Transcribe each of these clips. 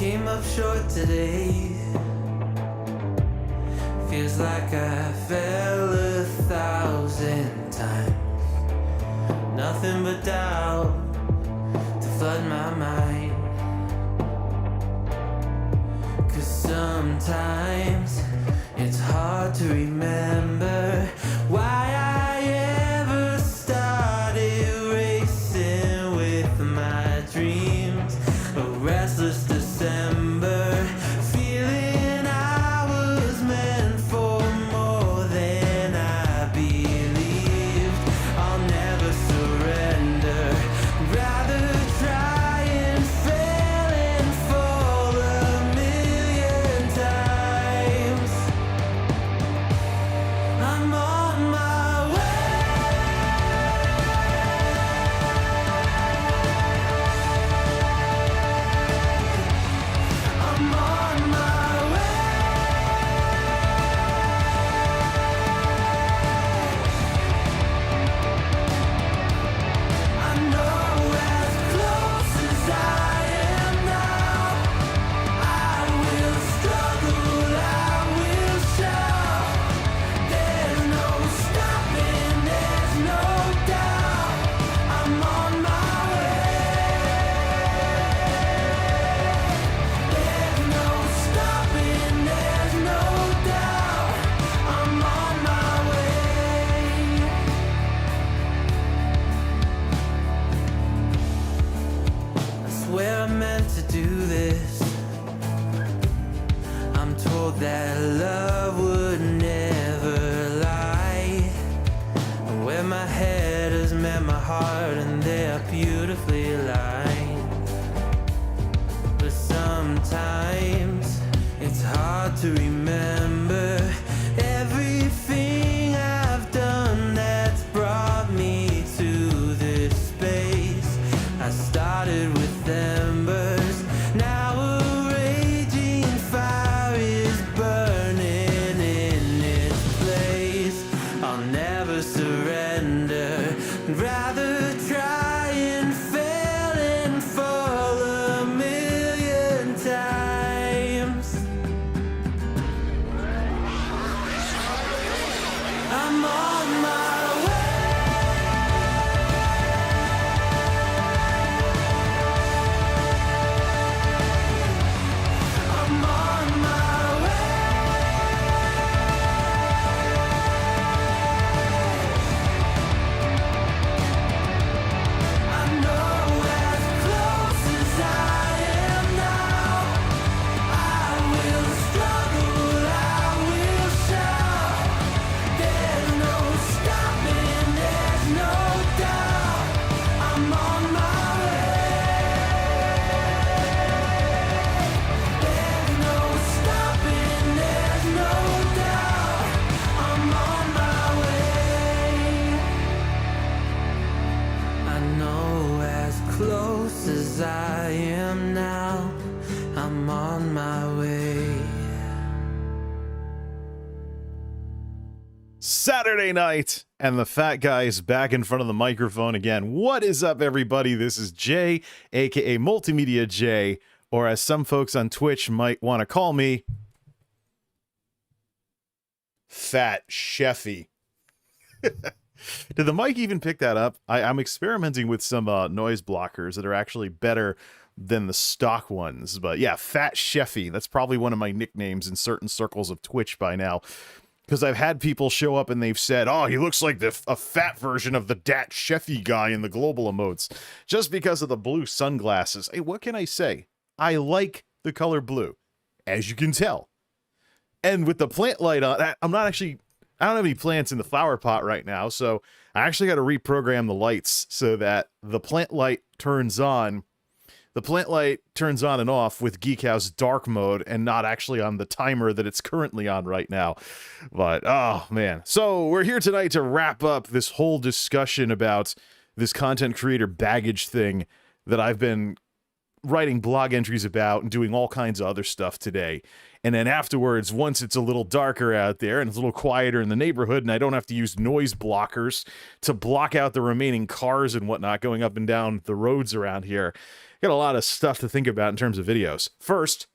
came up short today. Feels like I fell 1,000 times. Nothing but doubt to flood my mind. 'Cause sometimes it's hard to remember why I ever started racing with my dreams. A restless December, feeling I was meant for more than I believed. I'll never surrender, rather try and fail and fall 1,000,000 times. I'm on my way. I'm on my way. I know as close as I am now, I will struggle, I will shout. There's no stopping, there's no doubt. I'm on my way. There's no stopping, there's no doubt. I'm on my way. I swear I meant to do this. I'm told that love would never lie. Where my head has met my heart and they are beautifully aligned. But sometimes it's hard to remember everything I've done that's brought me to this space. I started with embers, now a raging fire is burning in its place. I'll never surrender, rather try and fail and fall 1,000,000 times. I'm on my way. I'm on my way. I know as close as I am now, I will struggle, I will shout. There's no stopping, there's no doubt. I'm on my way. There's no stopping, there's no doubt. I'm on my way. I know as close as I am now, I'm on my way. Saturday night, and the fat guy is back in front of the microphone again. What is up, everybody? This is Jay, aka MultimediaJay, or as some folks on Twitch might want to call me, Fat Chefy. Did the mic even pick that up? I'm experimenting with some noise blockers that are actually better than the stock ones. But yeah, Fat Chefy. That's probably one of my nicknames in certain circles of Twitch by now. Because I've had people show up and they've said, oh, he looks like a fat version of the Dat Chefy guy in the global emotes. Just because of the blue sunglasses. Hey, what can I say? I like the color blue, as you can tell. And with the plant light on, I don't have any plants in the flower pot right now, so I actually got to reprogram the lights so that the plant light turns on. The plant light turns on and off with Geek House dark mode and not actually on the timer that it's currently on right now. But, oh, man. So we're here tonight to wrap up this whole discussion about this content creator baggage thing that I've been writing blog entries about and doing all kinds of other stuff today. And then afterwards, once it's a little darker out there and it's a little quieter in the neighborhood and I don't have to use noise blockers to block out the remaining cars and whatnot going up and down the roads around here, got a lot of stuff to think about in terms of videos. First,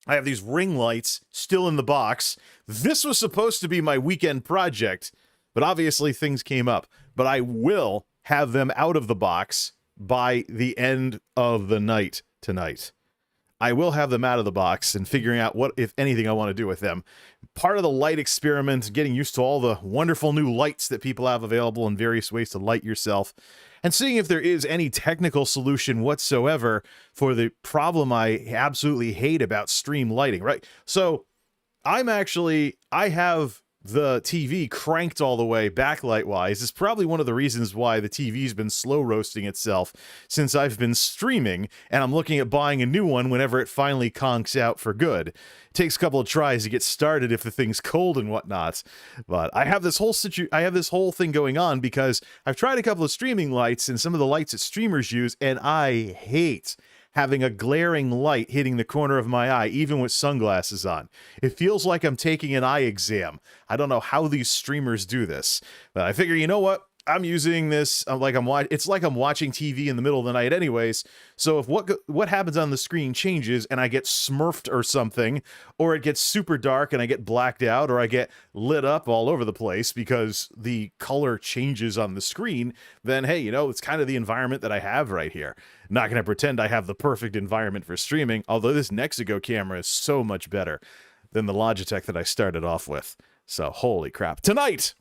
I have these ring lights still in the box. This was supposed to be my weekend project, but obviously things came up. But I will have them out of the box by the end of the night tonight. I will have them out of the box and figuring out what, if anything, I want to do with them. Part of the light experiment, getting used to all the wonderful new lights that people have available and various ways to light yourself, and seeing if there is any technical solution whatsoever for the problem I absolutely hate about stream lighting, right? So I have the TV cranked all the way backlight wise. It's probably one of the reasons why the TV's been slow roasting itself since I've been streaming, and I'm looking at buying a new one whenever it finally conks out for good. It takes a couple of tries to get started if the thing's cold and whatnot. But I have this whole thing going on because I've tried a couple of streaming lights and some of the lights that streamers use, and I hate having a glaring light hitting the corner of my eye, even with sunglasses on. It feels like I'm taking an eye exam. I don't know how these streamers do this, but I figure, you know what? I'm using this it's like I'm watching TV in the middle of the night anyways. So if what happens on the screen changes and I get smurfed or something, or it gets super dark and I get blacked out, or I get lit up all over the place because the color changes on the screen, then hey, you know, it's kind of the environment that I have right here. I'm not going to pretend I have the perfect environment for streaming, although this Nexigo camera is so much better than the Logitech that I started off with. So holy crap. Tonight,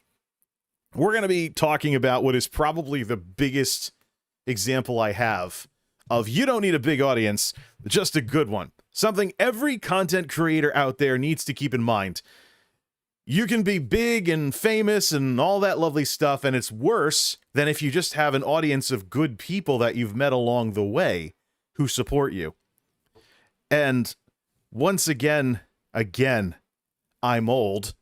we're going to be talking about what is probably the biggest example I have of you don't need a big audience, just a good one. Something every content creator out there needs to keep in mind. You can be big and famous and all that lovely stuff, and it's worse than if you just have an audience of good people that you've met along the way who support you. And once again, I'm old.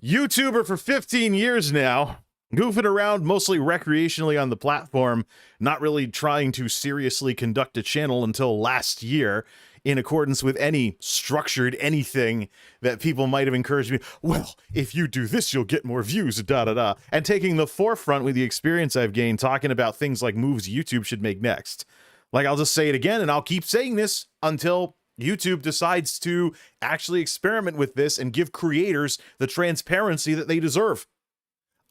YouTuber for 15 years now, goofing around mostly recreationally on the platform, not really trying to seriously conduct a channel until last year, in accordance with any structured anything that people might have encouraged me. Well, if you do this, you'll get more views, da-da-da. And taking the forefront with the experience I've gained, talking about things like moves YouTube should make next. Like, I'll just say it again, and I'll keep saying this until YouTube decides to actually experiment with this and give creators the transparency that they deserve.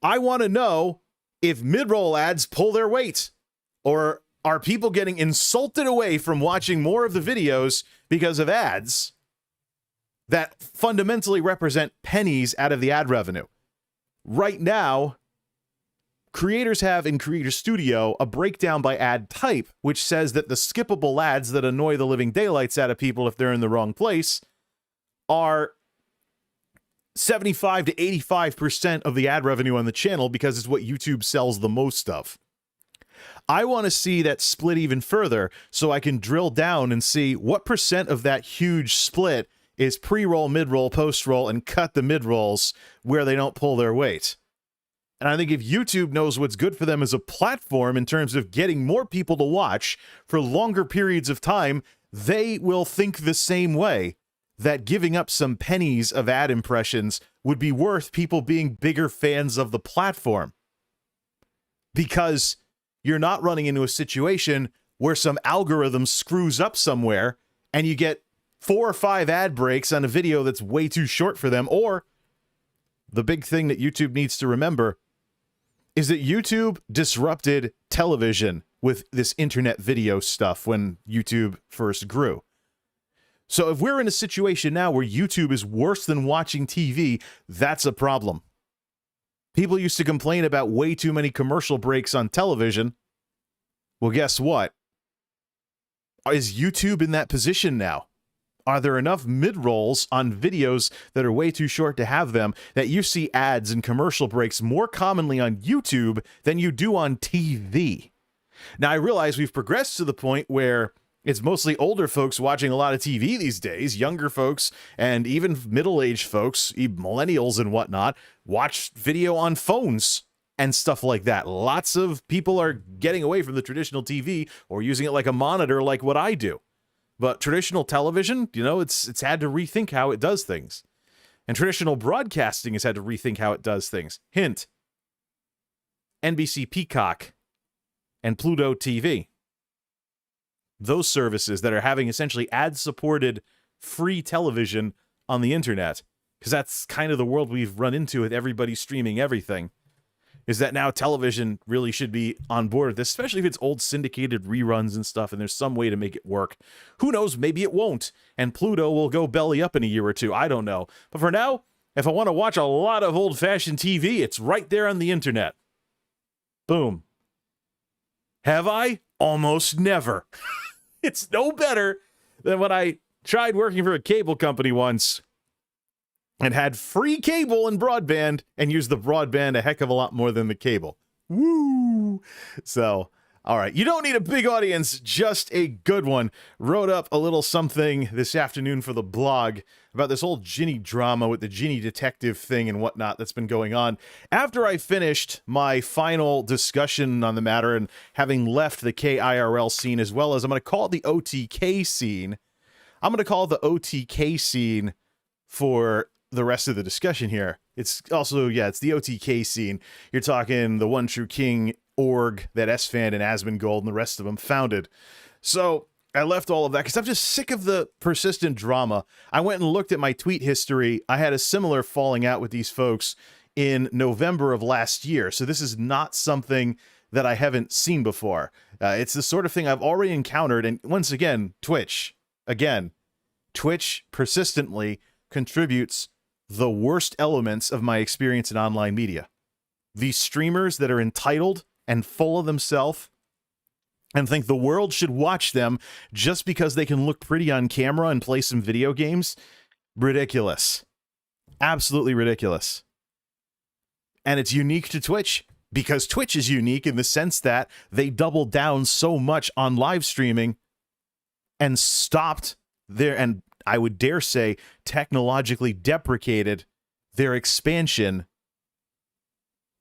I want to know if mid-roll ads pull their weight, or are people getting insulted away from watching more of the videos because of ads that fundamentally represent pennies out of the ad revenue. Right now, creators have in Creator Studio a breakdown by ad type, which says that the skippable ads that annoy the living daylights out of people if they're in the wrong place are 75 to 85% of the ad revenue on the channel because it's what YouTube sells the most of. I want to see that split even further so I can drill down and see what percent of that huge split is pre-roll, mid-roll, post-roll, and cut the mid-rolls where they don't pull their weight. And I think if YouTube knows what's good for them as a platform in terms of getting more people to watch for longer periods of time, they will think the same way, that giving up some pennies of ad impressions would be worth people being bigger fans of the platform. Because you're not running into a situation where some algorithm screws up somewhere and you get 4 or 5 ad breaks on a video that's way too short for them. Or the big thing that YouTube needs to remember is that YouTube disrupted television with this internet video stuff when YouTube first grew. So if we're in a situation now where YouTube is worse than watching TV, that's a problem. People used to complain about way too many commercial breaks on television. Well, guess what? Is YouTube in that position now? Are there enough mid-rolls on videos that are way too short to have them that you see ads and commercial breaks more commonly on YouTube than you do on TV? Now, I realize we've progressed to the point where it's mostly older folks watching a lot of TV these days. Younger folks and even middle-aged folks, millennials and whatnot, watch video on phones and stuff like that. Lots of people are getting away from the traditional TV or using it like a monitor like what I do. But traditional television, you know, it's had to rethink how it does things. And traditional broadcasting has had to rethink how it does things. Hint, NBC Peacock and Pluto TV. Those services that are having essentially ad-supported free television on the internet, because that's kind of the world we've run into with everybody streaming everything, is that now television really should be on board with this, especially if it's old syndicated reruns and stuff, and there's some way to make it work. Who knows? Maybe it won't, and Pluto will go belly up in a year or two. I don't know. But for now, if I want to watch a lot of old-fashioned TV, it's right there on the internet. Boom. Have I? Almost never. It's no better than when I tried working for a cable company once and had free cable and broadband and used the broadband a heck of a lot more than the cable. Woo! So, all right. You don't need a big audience, just a good one. Wrote up a little something this afternoon for the blog about this whole Ginny drama with the Ginny detective thing and whatnot that's been going on. After I finished my final discussion on the matter and having left the KIRL scene, as well as I'm going to call it the OTK scene, I'm going to call it the OTK scene for the rest of the discussion here. It's also, yeah, it's the OTK scene. You're talking the One True King org that S-Fan and Asmongold and the rest of them founded. So I left all of that because I'm just sick of the persistent drama. I went and looked at my tweet history. I had a similar falling out with these folks in November of last year. So this is not something that I haven't seen before. It's the sort of thing I've already encountered. And once again, Twitch persistently contributes the worst elements of my experience in online media. These streamers that are entitled and full of themselves and think the world should watch them just because they can look pretty on camera and play some video games. Ridiculous. Absolutely ridiculous. And it's unique to Twitch because Twitch is unique in the sense that they doubled down so much on live streaming and stopped their, and I would dare say, technologically deprecated their expansion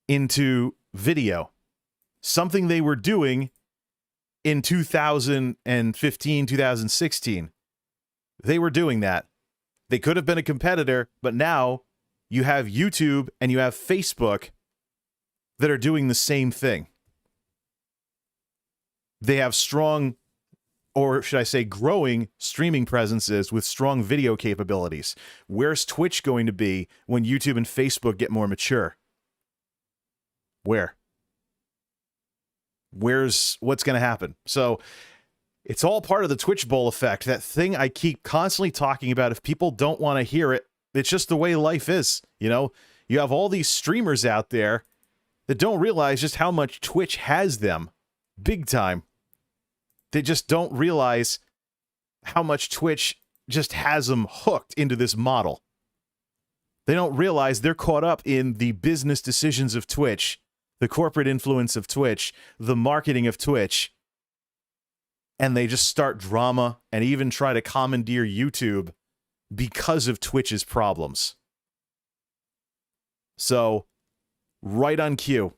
into video. Something they were doing in 2015, 2016. They were doing that. They could have been a competitor, but now you have YouTube and you have Facebook that are doing the same thing. They have strong, or should I say growing, streaming presences with strong video capabilities. Where's Twitch going to be when YouTube and Facebook get more mature? Where's what's going to happen? So it's all part of the Twitch Bowl effect, that thing I keep constantly talking about. If people don't want to hear it, it's just the way life is. You know, you have all these streamers out there that don't realize just how much Twitch has them big time. They just don't realize how much Twitch just has them hooked into this model. They don't realize they're caught up in the business decisions of Twitch, the corporate influence of Twitch, the marketing of Twitch, and they just start drama and even try to commandeer YouTube because of Twitch's problems. So, right on cue.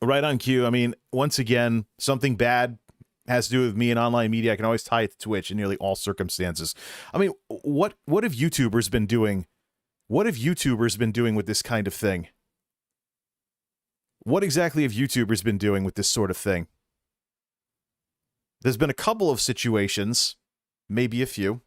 Right on cue. I mean, once again, something bad has to do with me and online media. I can always tie it to Twitch in nearly all circumstances. I mean, what have YouTubers been doing? What have YouTubers been doing with this kind of thing? What exactly have YouTubers been doing with this sort of thing? There's been a couple of situations, maybe a few,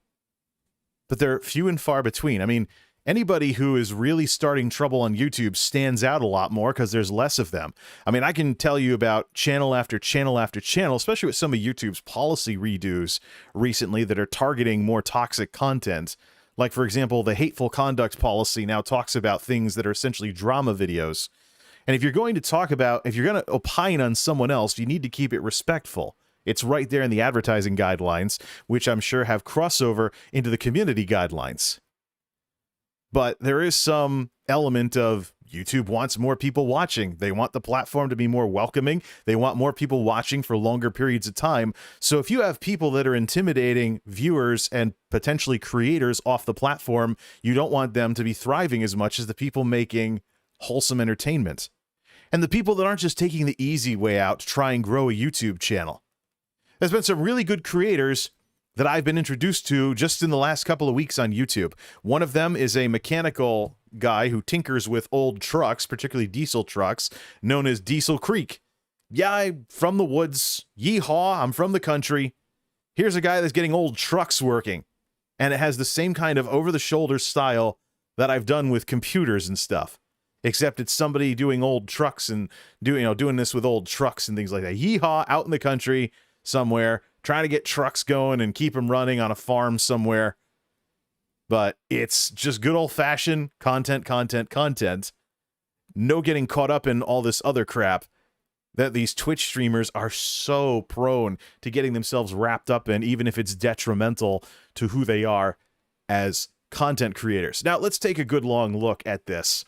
but they're few and far between. I mean, anybody who is really starting trouble on YouTube stands out a lot more because there's less of them. I mean, I can tell you about channel after channel after channel, especially with some of YouTube's policy redos recently that are targeting more toxic content. Like, for example, the hateful conduct policy now talks about things that are essentially drama videos. And if you're going to opine on someone else, you need to keep it respectful. It's right there in the advertising guidelines, which I'm sure have crossover into the community guidelines. But there is some element of YouTube wants more people watching. They want the platform to be more welcoming. They want more people watching for longer periods of time. So if you have people that are intimidating viewers and potentially creators off the platform, you don't want them to be thriving as much as the people making wholesome entertainment. And the people that aren't just taking the easy way out to try and grow a YouTube channel. There's been some really good creators that I've been introduced to just in the last couple of weeks on YouTube. One of them is a mechanical guy who tinkers with old trucks, particularly diesel trucks, known as Diesel Creek. Yeah, I'm from the woods. Yeehaw, I'm from the country. Here's a guy that's getting old trucks working. And it has the same kind of over-the-shoulder style that I've done with computers and stuff. Except it's somebody doing old trucks and doing this with old trucks and things like that. Yeehaw, out in the country somewhere, trying to get trucks going and keep them running on a farm somewhere. But it's just good old-fashioned content. No getting caught up in all this other crap that these Twitch streamers are so prone to getting themselves wrapped up in, even if it's detrimental to who they are as content creators. Now, let's take a good long look at this.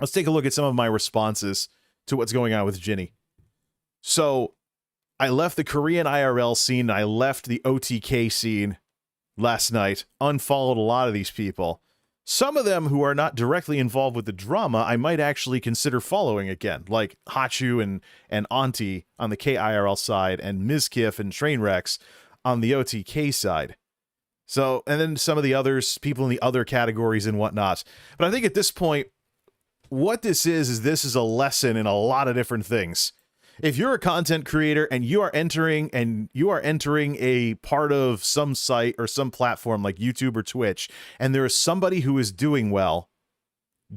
Let's take a look at some of my responses to what's going on with Ginny. So, I left the Korean IRL scene, I left the OTK scene last night, unfollowed a lot of these people. Some of them who are not directly involved with the drama, I might actually consider following again, like Hachu and Auntie on the KIRL side, and Mizkif and Trainwrecks on the OTK side. So, and then some of the others, people in the other categories and whatnot. But I think at this point, what this is a lesson in a lot of different things. If you're a content creator and you are entering a part of some site or some platform like YouTube or Twitch, and there is somebody who is doing well,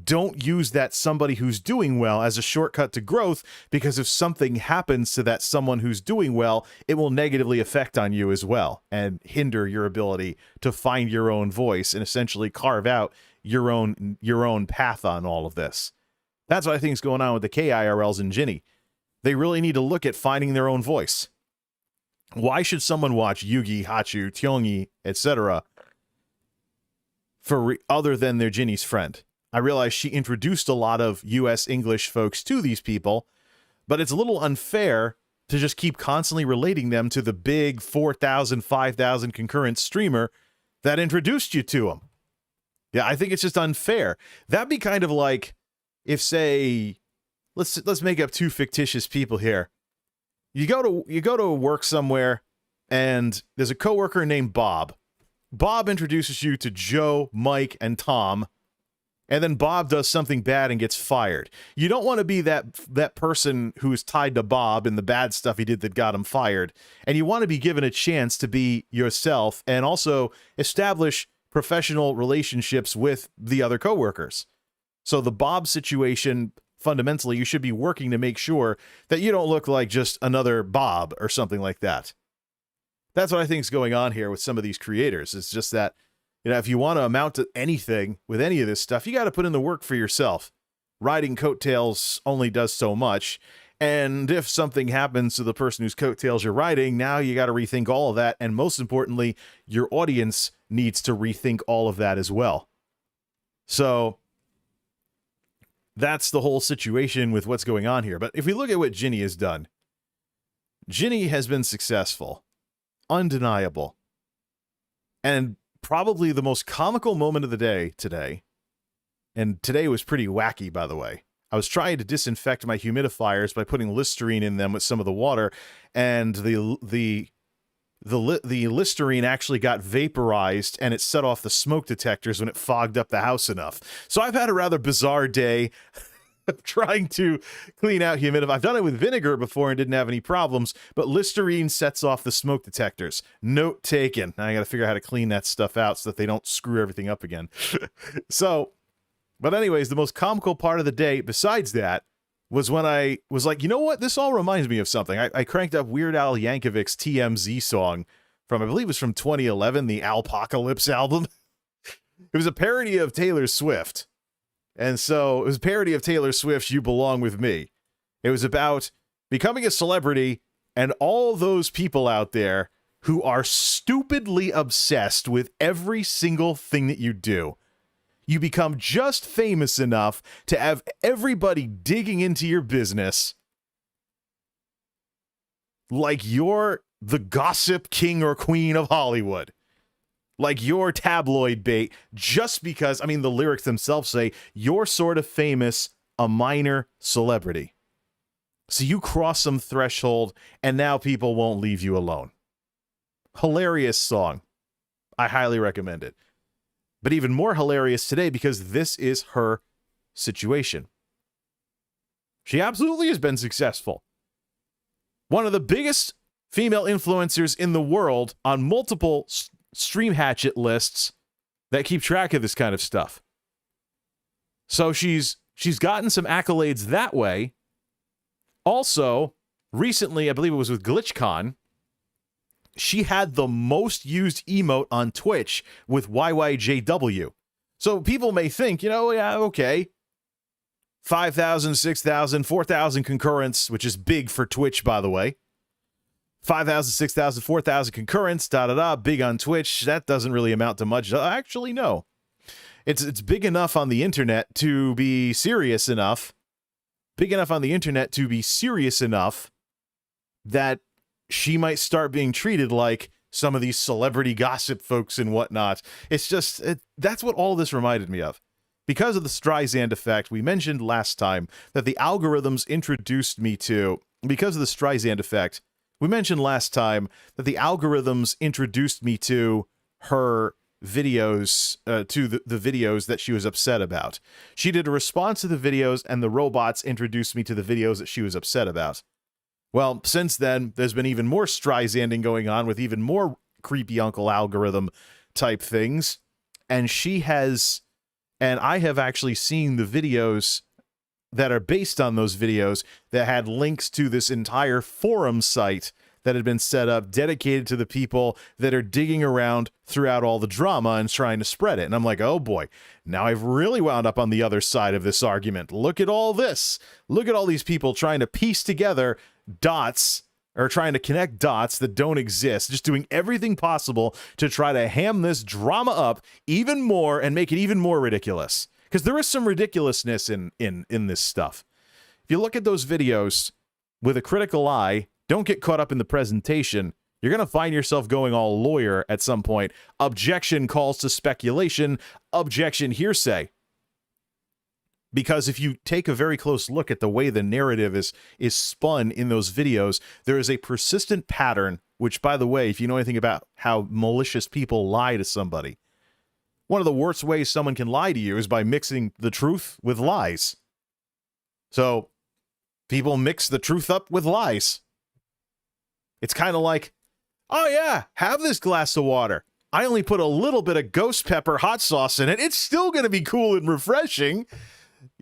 don't use that somebody who's doing well as a shortcut to growth, because if something happens to that someone who's doing well, it will negatively affect on you as well and hinder your ability to find your own voice and essentially carve out your own path on all of this. That's what I think is going on with the KIRLs and Ginny. They really need to look at finding their own voice. Why should someone watch Yugi, Hachu, Tyongi, etc. other than their Ginny's friend? I realize she introduced a lot of US English folks to these people, but it's a little unfair to just keep constantly relating them to the big 4,000, 5,000 concurrent streamer that introduced you to them. Yeah, I think it's just unfair. That'd be kind of like if, say, let's make up two fictitious people here. You go to work somewhere, and there's a coworker named Bob. Bob introduces you to Joe, Mike, and Tom, and then Bob does something bad and gets fired. You don't want to be that person who's tied to Bob and the bad stuff he did that got him fired, and you want to be given a chance to be yourself and also establish professional relationships with the other coworkers. So the Bob situation, fundamentally, you should be working to make sure that you don't look like just another Bob or something like that. That's what I think is going on here with some of these creators. It's just that, if you want to amount to anything with any of this stuff, you got to put in the work for yourself. Riding coattails only does so much. And if something happens to the person whose coattails you're riding, now you got to rethink all of that. And most importantly, your audience needs to rethink all of that as well. So that's the whole situation with what's going on here. But if we look at what Ginny has done, Ginny has been successful, undeniable, and probably the most comical moment of the day today. And today was pretty wacky, by the way. I was trying to disinfect my humidifiers by putting Listerine in them with some of the water, and the Listerine actually got vaporized, and it set off the smoke detectors when it fogged up the house enough. So I've had a rather bizarre day trying to clean out humidifiers. I've done it with vinegar before and didn't have any problems, but Listerine sets off the smoke detectors. Note taken. Now I got to figure out how to clean that stuff out so that they don't screw everything up again. But anyways, the most comical part of the day, besides that, was when I was like, you know what? This all reminds me of something. I cranked up Weird Al Yankovic's TMZ song from, I believe it was from 2011, the Alpocalypse album. It was a parody of Taylor Swift. And so it was a parody of Taylor Swift's You Belong With Me. It was about becoming a celebrity and all those people out there who are stupidly obsessed with every single thing that you do. You become just famous enough to have everybody digging into your business like you're the gossip king or queen of Hollywood. like you're tabloid bait, just because, I mean, the lyrics themselves say you're sort of famous, a minor celebrity. So you cross some threshold, and now people won't leave you alone. Hilarious song. I highly recommend it. But even more hilarious today because this is her situation. She absolutely has been successful. One of the biggest female influencers in the world on multiple Stream Hatchet lists that keep track of this kind of stuff. So she's gotten some accolades that way. Also, recently, I believe it was with GlitchCon, she had the most used emote on Twitch with YYJW. So people may think, yeah, okay, 5,000, 6,000, 4,000 concurrents, which is big for Twitch, by the way. 5,000, 6,000, 4,000 concurrents, big on Twitch. That doesn't really amount to much. Actually, no. It's big enough on the internet to be serious enough. Big enough on the internet to be serious enough that she might start being treated like some of these celebrity gossip folks and whatnot. It's just, that's what all this reminded me of. Because of the Streisand effect, we mentioned last time that the algorithms introduced me to, because of the Streisand effect, we mentioned last time that the algorithms introduced me to her videos, to the videos that she was upset about. She did a response to the videos, and the robots introduced me to the videos that she was upset about. Well, since then, there's been even more Streisanding going on with even more creepy uncle algorithm type things. And she has, and I have actually seen the videos that are based on those videos that had links to this entire forum site that had been set up dedicated to the people that are digging around throughout all the drama and trying to spread it. And I'm like, oh boy, now I've really wound up on the other side of this argument. Look at all this. Look at all these people trying to piece together dots, or trying to connect dots that don't exist, just doing everything possible to try to ham this drama up even more and make it even more ridiculous. Because there is some ridiculousness in this stuff. If you look at those videos with a critical eye, don't get caught up in the presentation, you're going to find yourself going all lawyer at some point. Objection calls to speculation, objection hearsay. Because if you take a very close look at the way the narrative is spun in those videos, there is a persistent pattern, which, by the way, if you know anything about how malicious people lie to somebody, one of the worst ways someone can lie to you is by mixing the truth with lies. So people mix the truth up with lies. It's kind of like, oh yeah, have this glass of water. I only put a little bit of ghost pepper hot sauce in it. It's still going to be cool and refreshing.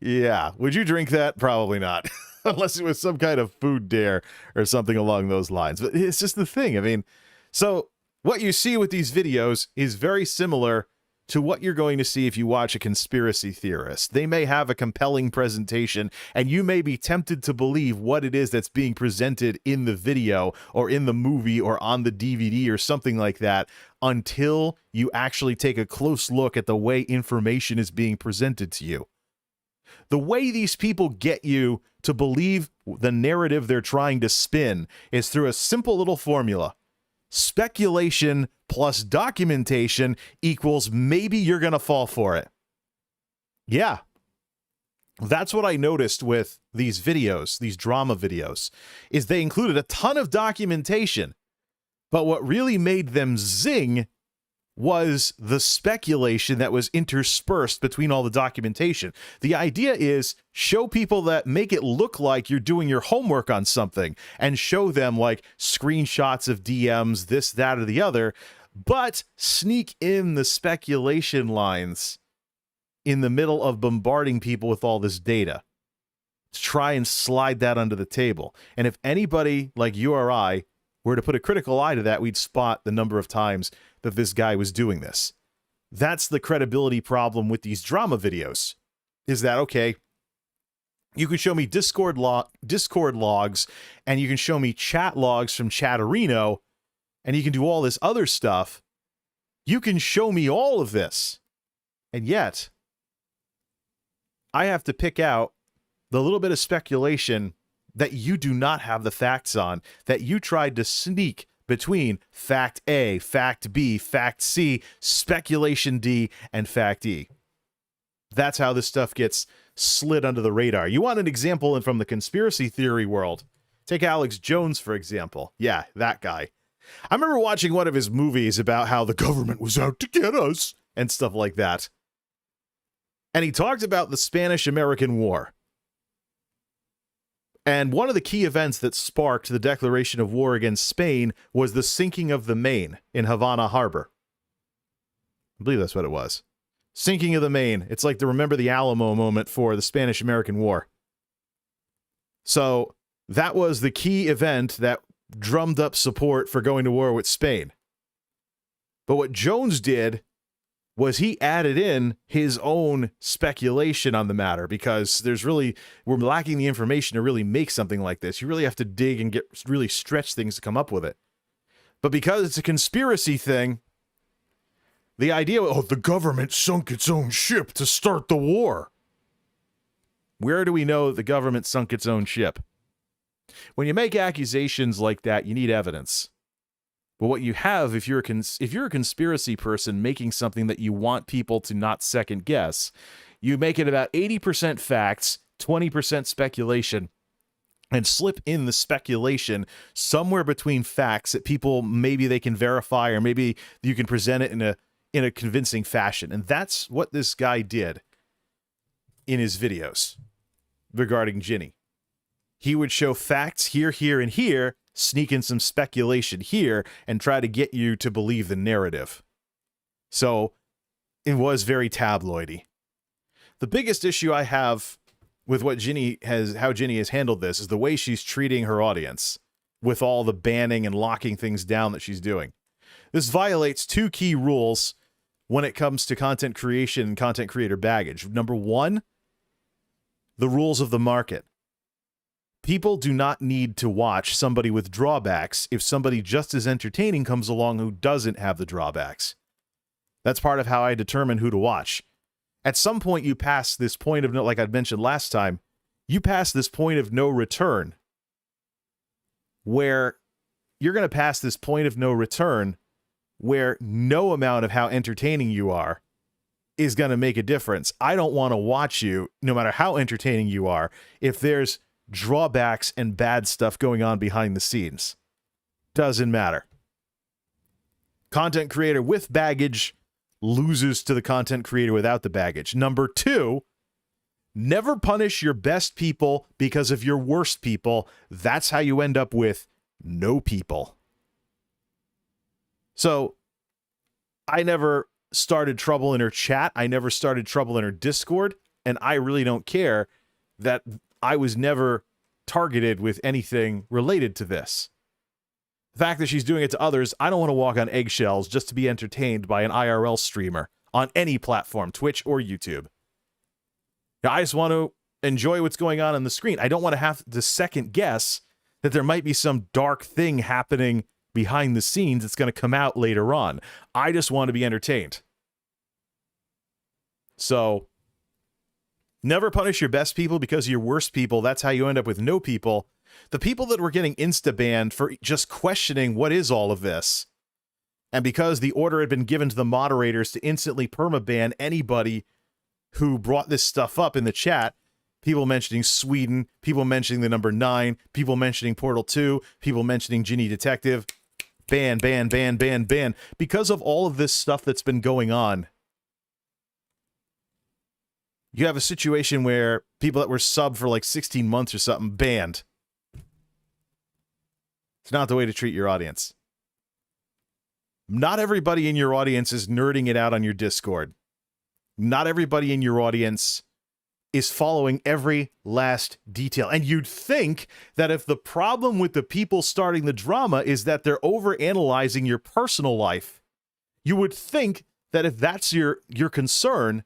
Yeah. Would you drink that? Probably not. Unless it was some kind of food dare or something along those lines. But it's just the thing. I mean, so what you see with these videos is very similar to what you're going to see if you watch a conspiracy theorist. They may have a compelling presentation, and you may be tempted to believe what it is that's being presented in the video or in the movie or on the DVD or something like that, until you actually take a close look at the way information is being presented to you. The way these people get you to believe the narrative they're trying to spin is through a simple little formula. Speculation plus documentation equals maybe you're going to fall for it. Yeah. That's what I noticed with these videos, these drama videos, is they included a ton of documentation. But what really made them zing was the speculation that was interspersed between all the documentation. The idea is show people that make it look like you're doing your homework on something and show them like screenshots of DMs, this, that, or the other, but sneak in the speculation lines in the middle of bombarding people with all this data to try and slide that under the table. And if anybody like you or I were to put a critical eye to that, we'd spot the number of times that this guy was doing this. That's the credibility problem with these drama videos. Is that, okay, you can show me Discord logs, and you can show me chat logs from Chatterino, and you can do all this other stuff. You can show me all of this. And yet, I have to pick out the little bit of speculation that you do not have the facts on, that you tried to sneak between fact A, fact B, fact C, speculation D, and fact E. That's how this stuff gets slid under the radar. You want an example from the conspiracy theory world? Take Alex Jones, for example. Yeah, that guy. I remember watching one of his movies about how the government was out to get us and stuff like that. And he talked about the Spanish-American War. And one of the key events that sparked the declaration of war against Spain was the sinking of the Maine in Havana Harbor. I believe that's what it was. Sinking of the Maine. It's like the Remember the Alamo moment for the Spanish-American War. So that was the key event that drummed up support for going to war with Spain. But what Jones did was he added in his own speculation on the matter, because we're lacking the information to really make something like this. You really have to dig and really stretch things to come up with it. But because it's a conspiracy thing, the idea, the government sunk its own ship to start the war. Where do we know the government sunk its own ship? When you make accusations like that, you need evidence. But what you have, if you're a conspiracy person making something that you want people to not second guess, you make it about 80% facts, 20% speculation, and slip in the speculation somewhere between facts that people maybe they can verify, or maybe you can present it in a convincing fashion. And that's what this guy did in his videos regarding Ginny. He would show facts here, here, and here, sneak in some speculation here, and try to get you to believe the narrative. So it was very tabloidy. The biggest issue I have with how Ginny has handled this is the way she's treating her audience with all the banning and locking things down that she's doing. This violates two key rules when it comes to content creation and content creator baggage. Number one, the rules of the market. People do not need to watch somebody with drawbacks if somebody just as entertaining comes along who doesn't have the drawbacks. That's part of how I determine who to watch. At some point, you pass this point of no, like I'd mentioned last time, you pass this point of no return, where you're going to pass this point of no return where no amount of how entertaining you are is going to make a difference. I don't want to watch you, no matter how entertaining you are, if there's drawbacks and bad stuff going on behind the scenes. Doesn't matter. Content creator with baggage loses to the content creator without the baggage. Number two, never punish your best people because of your worst people. That's how you end up with no people. So I never started trouble in her chat. I never started trouble in her Discord. And I really don't care that I was never targeted with anything related to this. The fact that she's doing it to others, I don't want to walk on eggshells just to be entertained by an IRL streamer on any platform, Twitch or YouTube. Now, I just want to enjoy what's going on the screen. I don't want to have to second guess that there might be some dark thing happening behind the scenes that's going to come out later on. I just want to be entertained. So never punish your best people because of your worst people. That's how you end up with no people. The people that were getting insta-banned for just questioning what is all of this, and because the order had been given to the moderators to instantly permaban anybody who brought this stuff up in the chat, people mentioning Sweden, people mentioning the number 9, people mentioning Portal 2, people mentioning Ginny Detective, ban, ban, ban, ban, ban. Because of all of this stuff that's been going on, you have a situation where people that were subbed for like 16 months or something banned. It's not the way to treat your audience. Not everybody in your audience is nerding it out on your Discord. Not everybody in your audience is following every last detail. And you'd think that if the problem with the people starting the drama is that they're overanalyzing your personal life, you would think that if that's your concern,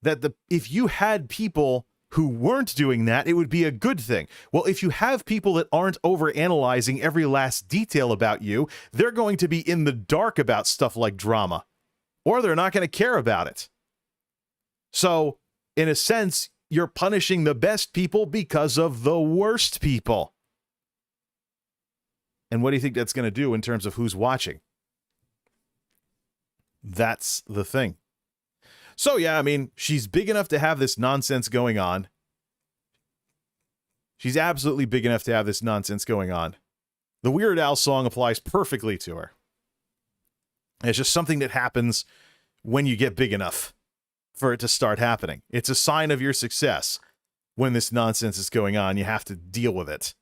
that if you had people who weren't doing that, it would be a good thing. Well, if you have people that aren't overanalyzing every last detail about you, they're going to be in the dark about stuff like drama, or they're not going to care about it. So, in a sense, you're punishing the best people because of the worst people. And what do you think that's going to do in terms of who's watching? That's the thing. So, yeah, I mean, she's big enough to have this nonsense going on. She's absolutely big enough to have this nonsense going on. The Weird Al song applies perfectly to her. It's just something that happens when you get big enough for it to start happening. It's a sign of your success when this nonsense is going on. You have to deal with it.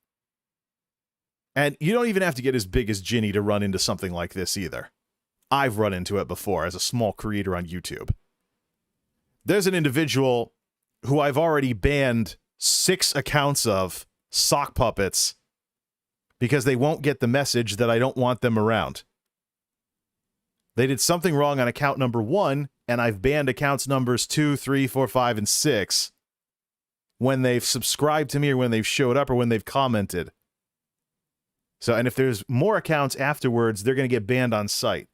And you don't even have to get as big as Ginny to run into something like this either. I've run into it before as a small creator on YouTube. There's an individual who I've already banned 6 accounts of sock puppets because they won't get the message that I don't want them around. They did something wrong on account number 1, and I've banned accounts numbers 2, 3, 4, 5, and 6 when they've subscribed to me or when they've showed up or when they've commented. So, and if there's more accounts afterwards, they're going to get banned on site.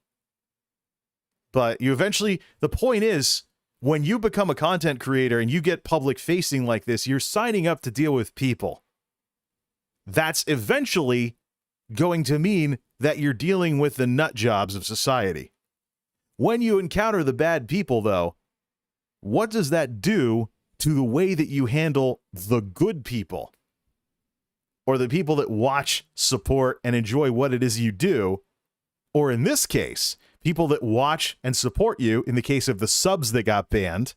But you eventually, the point is, when you become a content creator and you get public facing like this, you're signing up to deal with people. That's eventually going to mean that you're dealing with the nut jobs of society. When you encounter the bad people, though, what does that do to the way that you handle the good people? Or the people that watch, support, and enjoy what it is you do? Or in this case, people that watch and support you, in the case of the subs that got banned,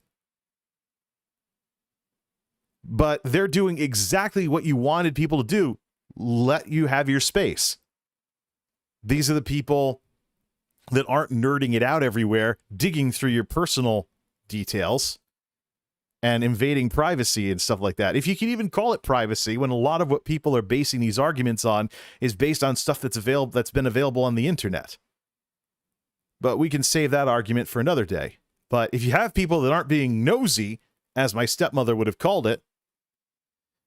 but they're doing exactly what you wanted people to do, let you have your space. These are the people that aren't nerding it out everywhere, digging through your personal details and invading privacy and stuff like that. If you can even call it privacy, when a lot of what people are basing these arguments on is based on stuff that's been available on the internet. But we can save that argument for another day. But if you have people that aren't being nosy, as my stepmother would have called it,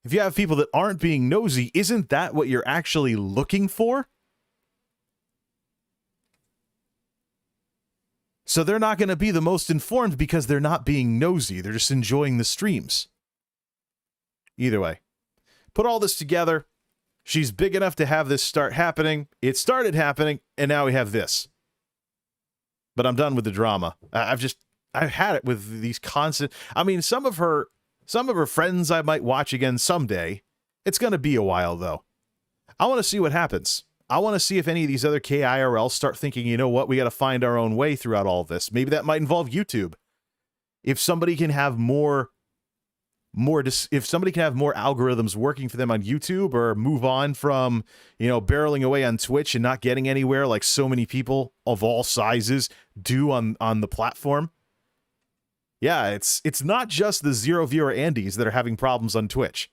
if you have people that aren't being nosy, isn't that what you're actually looking for? So they're not going to be the most informed because they're not being nosy. They're just enjoying the streams. Either way, put all this together. She's big enough to have this start happening. It started happening, and now we have this. But I'm done with the drama. I've had it with these constant. I mean, some of her friends I might watch again someday. It's going to be a while, though. I want to see what happens. I want to see if any of these other KIRLs start thinking, you know what, we got to find our own way throughout all of this. Maybe that might involve YouTube. If somebody can have more algorithms working for them on YouTube, or move on from, barreling away on Twitch and not getting anywhere like so many people of all sizes do on the platform. Yeah, it's not just the zero viewer Andes that are having problems on Twitch.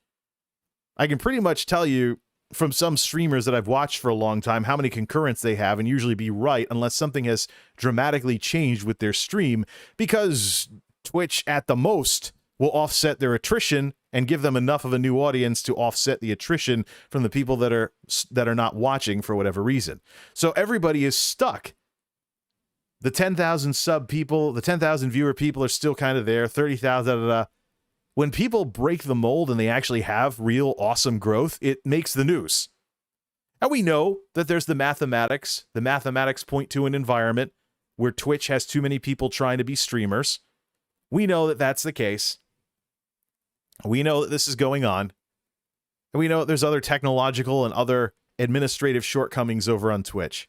I can pretty much tell you from some streamers that I've watched for a long time how many concurrents they have, and usually be right unless something has dramatically changed with their stream, because Twitch at the most will offset their attrition and give them enough of a new audience to offset the attrition from the people that are not watching for whatever reason. So everybody is stuck. The 10,000 sub people, the 10,000 viewer people are still kind of there, 30,000, When people break the mold and they actually have real awesome growth, it makes the news. And we know that there's the mathematics. The mathematics point to an environment where Twitch has too many people trying to be streamers. We know that that's the case. We know that this is going on. And we know that there's other technological and other administrative shortcomings over on Twitch.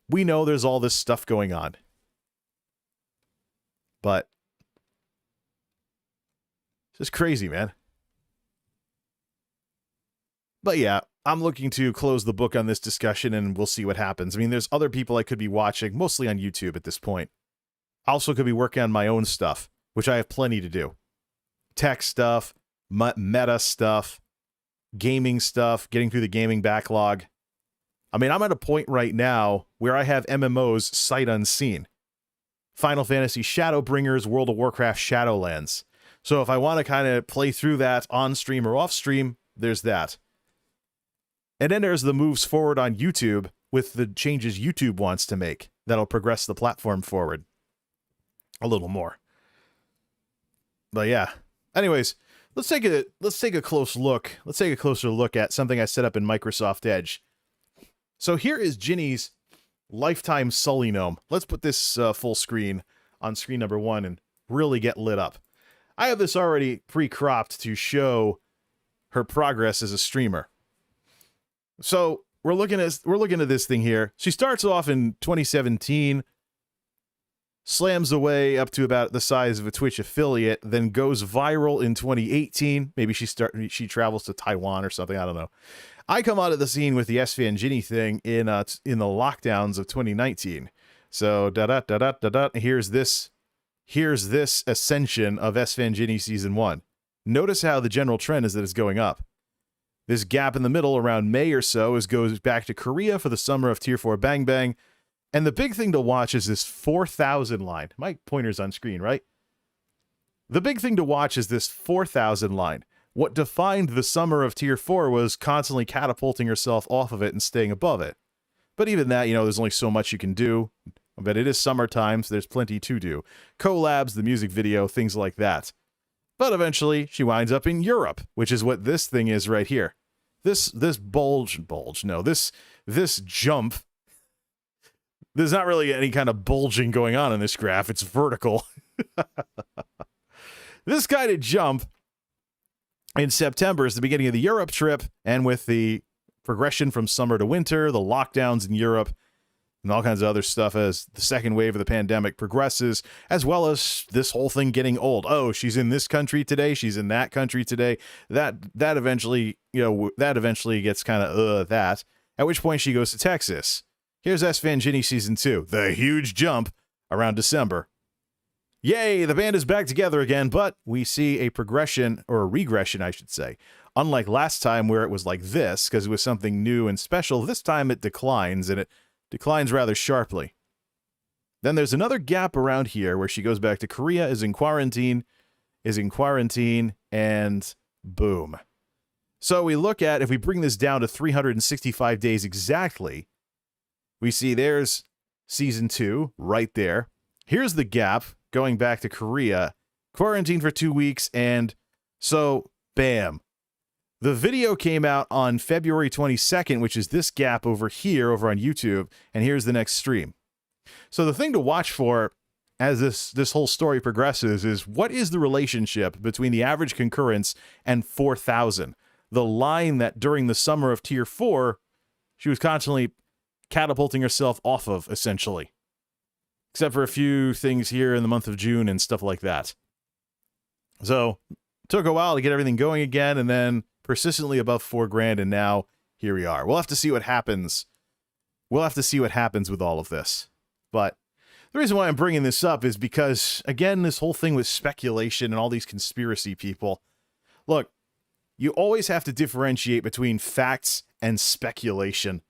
We know there's all this stuff going on. But it's just crazy, man. But yeah, I'm looking to close the book on this discussion, and we'll see what happens. I mean, there's other people I could be watching, mostly on YouTube at this point. I also could be working on my own stuff, which I have plenty to do. Tech stuff, meta stuff, gaming stuff, getting through the gaming backlog. I mean, I'm at a point right now where I have MMOs sight unseen. Final Fantasy Shadowbringers, World of Warcraft Shadowlands. So if I want to kind of play through that on stream or off stream, there's that. And then there's the moves forward on YouTube with the changes YouTube wants to make that'll progress the platform forward a little more. But yeah. Anyways, let's take a close look. Let's take a closer look at something I set up in Microsoft Edge. So here is Ginny's lifetime Sully gnome. Let's put this full screen on screen number 1 and really get lit up. I have this already pre-cropped to show her progress as a streamer. So we're looking at this thing here. She starts off in 2017, slams away up to about the size of a Twitch affiliate, then goes viral in 2018. Maybe she travels to Taiwan or something. I don't know. I come out of the scene with the SFan Ginny thing in the lockdowns of 2019. So here's this ascension of SFan Ginny season 1. Notice how the general trend is that it's going up. This gap in the middle around May or so goes back to Korea for the summer of Tier 4 Bang Bang. And the big thing to watch is this 4,000 line. My pointer's on screen, right? The big thing to watch is this 4,000 line. What defined the summer of Tier 4 was constantly catapulting herself off of it and staying above it. But even that, there's only so much you can do. But it is summertime, so there's plenty to do. Collabs, the music video, things like that. But eventually, she winds up in Europe, which is what this thing is right here. This jump. There's not really any kind of bulging going on in this graph. It's vertical. This kind of jump in September is the beginning of the Europe trip, and with the progression from summer to winter, the lockdowns in Europe, and all kinds of other stuff as the second wave of the pandemic progresses, as well as this whole thing getting old. Oh, she's in this country today, she's in that country today. That eventually gets kind of that. At which point she goes to Texas. Here's SFan Ginny season 2, the huge jump around December. Yay, the band is back together again, but we see a progression, or a regression, I should say. Unlike last time where it was like this, because it was something new and special, this time it declines, and it declines rather sharply. Then there's another gap around here where she goes back to Korea, is in quarantine, and boom. So we look at, if we bring this down to 365 days exactly, we see there's season 2 right there. Here's the gap going back to Korea, quarantine for 2 weeks, and so bam. The video came out on February 22nd, which is this gap over here, over on YouTube, and here's the next stream. So the thing to watch for as this whole story progresses is, what is the relationship between the average concurrence and 4,000? The line that during the summer of Tier 4, she was constantly catapulting herself off of, essentially. Except for a few things here in the month of June and stuff like that. So, took a while to get everything going again, and then persistently above 4 grand, and now here we are. We'll have to see what happens. We'll have to see what happens with all of this. But the reason why I'm bringing this up is because, again, this whole thing with speculation and all these conspiracy people. Look, you always have to differentiate between facts and speculation.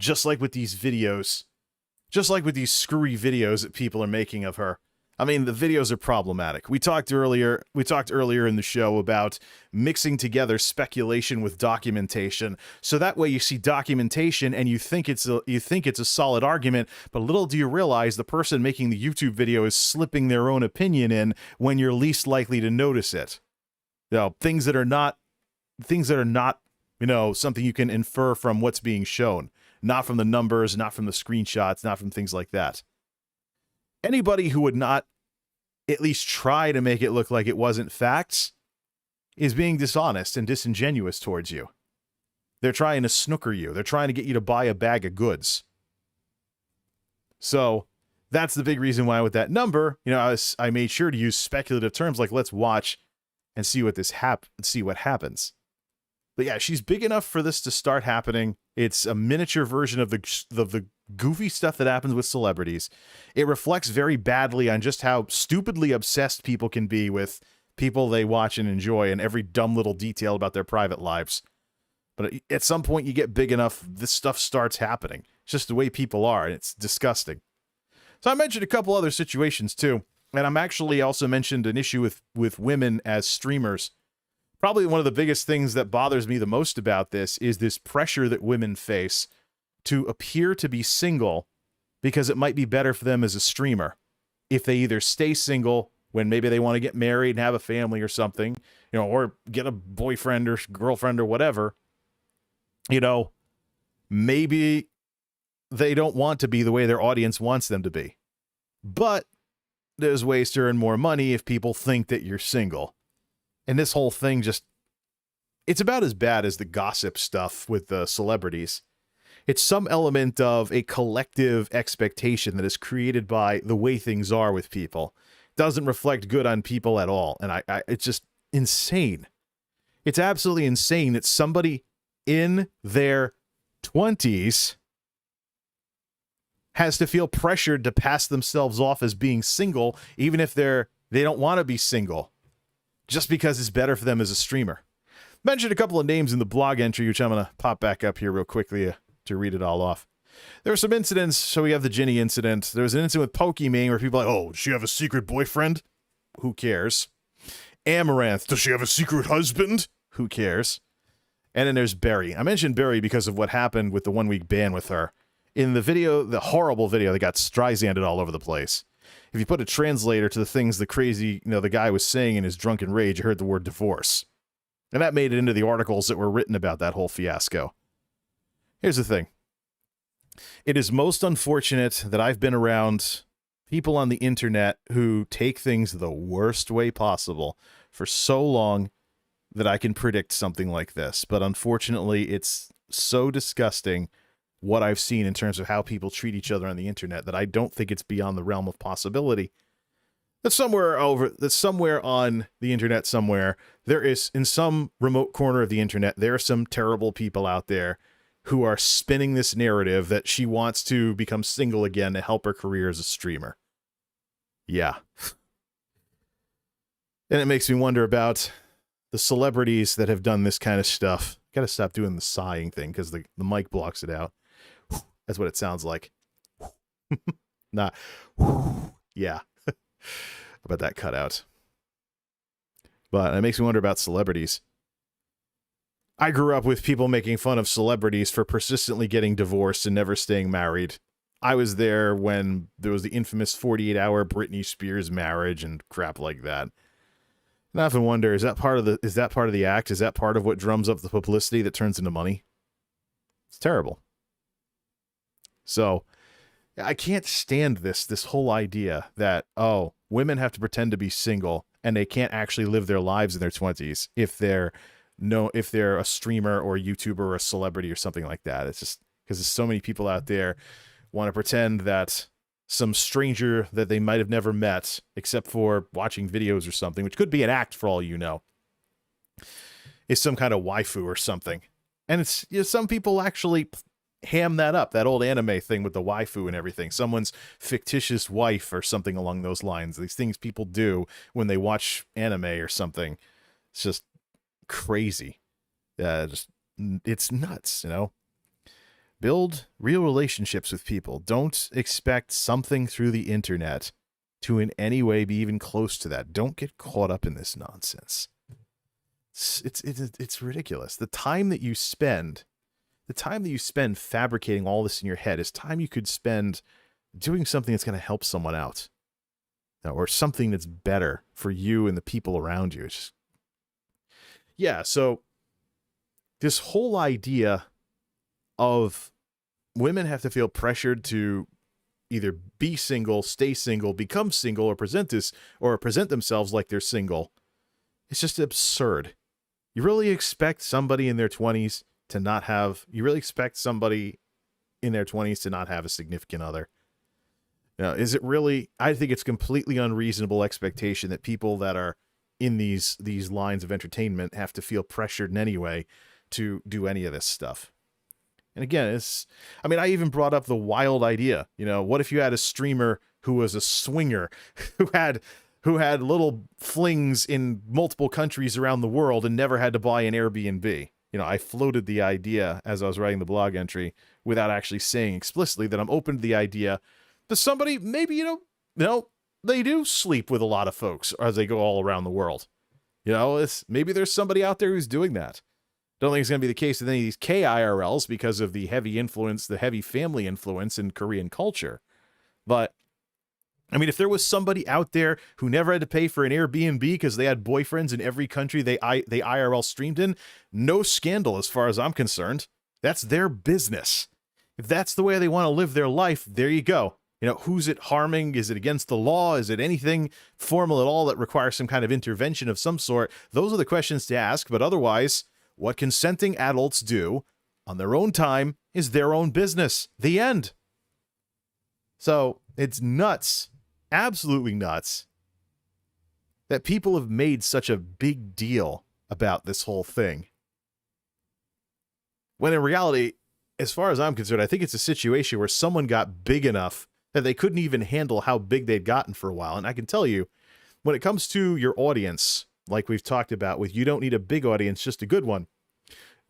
Just like with these videos. Just like with these screwy videos that people are making of her. I mean, the videos are problematic. We talked earlier in the show about mixing together speculation with documentation. So that way you see documentation and you think it's a solid argument, but little do you realize the person making the YouTube video is slipping their own opinion in when you're least likely to notice it. Things that are not, something you can infer from what's being shown. Not from the numbers, not from the screenshots, not from things like that. Anybody who would not at least try to make it look like it wasn't facts is being dishonest and disingenuous towards you. They're trying to snooker you. They're trying to get you to buy a bag of goods. So that's the big reason why with that number, I made sure to use speculative terms like let's watch and see what happens. But yeah, she's big enough for this to start happening. It's a miniature version of the goofy stuff that happens with celebrities. It reflects very badly on just how stupidly obsessed people can be with people they watch and enjoy and every dumb little detail about their private lives. But at some point you get big enough, this stuff starts happening. It's just the way people are, and it's disgusting. So I mentioned a couple other situations too, and I'm actually also mentioned an issue with women as streamers. Probably one of the biggest things that bothers me the most about this is this pressure that women face to appear to be single because it might be better for them as a streamer. If they either stay single when maybe they want to get married and have a family or something, or get a boyfriend or girlfriend or whatever, maybe they don't want to be the way their audience wants them to be. But there's ways to earn more money if people think that you're single. And this whole thing it's about as bad as the gossip stuff with the celebrities. It's some element of a collective expectation that is created by the way things are with people. It doesn't reflect good on people at all. And it's just insane. It's absolutely insane that somebody in their 20s has to feel pressured to pass themselves off as being single, even if they don't want to be single, just because it's better for them as a streamer. Mentioned a couple of names in the blog entry, which I'm going to pop back up here real quickly to read it all off. There were some incidents. So we have the Ginny incident. There was an incident with Pokimane where people are like, oh, does she have a secret boyfriend? Who cares? Amaranth, does she have a secret husband? Who cares? And then there's Berry. I mentioned Berry because of what happened with the 1-week ban with her. In the video, the horrible video that got Streisanded all over the place. If you put a translator to the things the crazy, the guy was saying in his drunken rage, you heard the word divorce. And that made it into the articles that were written about that whole fiasco. Here's the thing. It is most unfortunate that I've been around people on the internet who take things the worst way possible for so long that I can predict something like this. But unfortunately, it's so disgusting what I've seen in terms of how people treat each other on the internet that I don't think it's beyond the realm of possibility. That somewhere on the internet somewhere, there is, in some remote corner of the internet, there are some terrible people out there who are spinning this narrative that she wants to become single again to help her career as a streamer. Yeah. And it makes me wonder about the celebrities that have done this kind of stuff. Gotta stop doing the sighing thing because the mic blocks it out. That's what it sounds like. Nah. Yeah. About that cutout. But it makes me wonder about celebrities. I grew up with people making fun of celebrities for persistently getting divorced and never staying married. I was there when there was the infamous 48-hour Britney Spears marriage and crap like that. And I often wonder, is that part of the act? Is that part of what drums up the publicity that turns into money? It's terrible. So I can't stand this whole idea that, oh, women have to pretend to be single and they can't actually live their lives in their 20s if they're a streamer or a YouTuber or a celebrity or something like that. It's just because there's so many people out there want to pretend that some stranger that they might have never met except for watching videos or something, which could be an act for all you know, is some kind of waifu or something. And it's, some people actually ham that up, that old anime thing with the waifu and everything, someone's fictitious wife or something along those lines. These things people do when they watch anime or something. It's just crazy. It's nuts, Build real relationships with people. Don't expect something through the internet to in any way be even close to that. Don't get caught up in this nonsense. It's ridiculous. The time that you spend fabricating all this in your head is time you could spend doing something that's going to help someone out, or something that's better for you and the people around you. It's just, yeah. So this whole idea of women have to feel pressured to either be single, stay single, become single, or present themselves like they're single. It's just absurd. You really expect somebody in their 20s to not have a significant other? Is it really? I think it's completely unreasonable expectation that people that are in these lines of entertainment have to feel pressured in any way to do any of this stuff. And again, I even brought up the wild idea, what if you had a streamer who was a swinger, who had little flings in multiple countries around the world and never had to buy an Airbnb? I floated the idea as I was writing the blog entry without actually saying explicitly that I'm open to the idea that somebody maybe, they do sleep with a lot of folks as they go all around the world. Maybe there's somebody out there who's doing that. Don't think it's going to be the case with any of these KIRLs because of the heavy family influence in Korean culture. But, if there was somebody out there who never had to pay for an Airbnb because they had boyfriends in every country they IRL streamed in, no scandal as far as I'm concerned. That's their business. If that's the way they want to live their life, there you go. You know, who's it harming? Is it against the law? Is it anything formal at all that requires some kind of intervention of some sort? Those are the questions to ask. But otherwise, what consenting adults do on their own time is their own business. The end. So it's nuts, absolutely nuts, that people have made such a big deal about this whole thing. When in reality, as far as I'm concerned, I think it's a situation where someone got big enough that they couldn't even handle how big they'd gotten for a while. And I can tell you, when it comes to your audience, like we've talked about with you don't need a big audience, just a good one.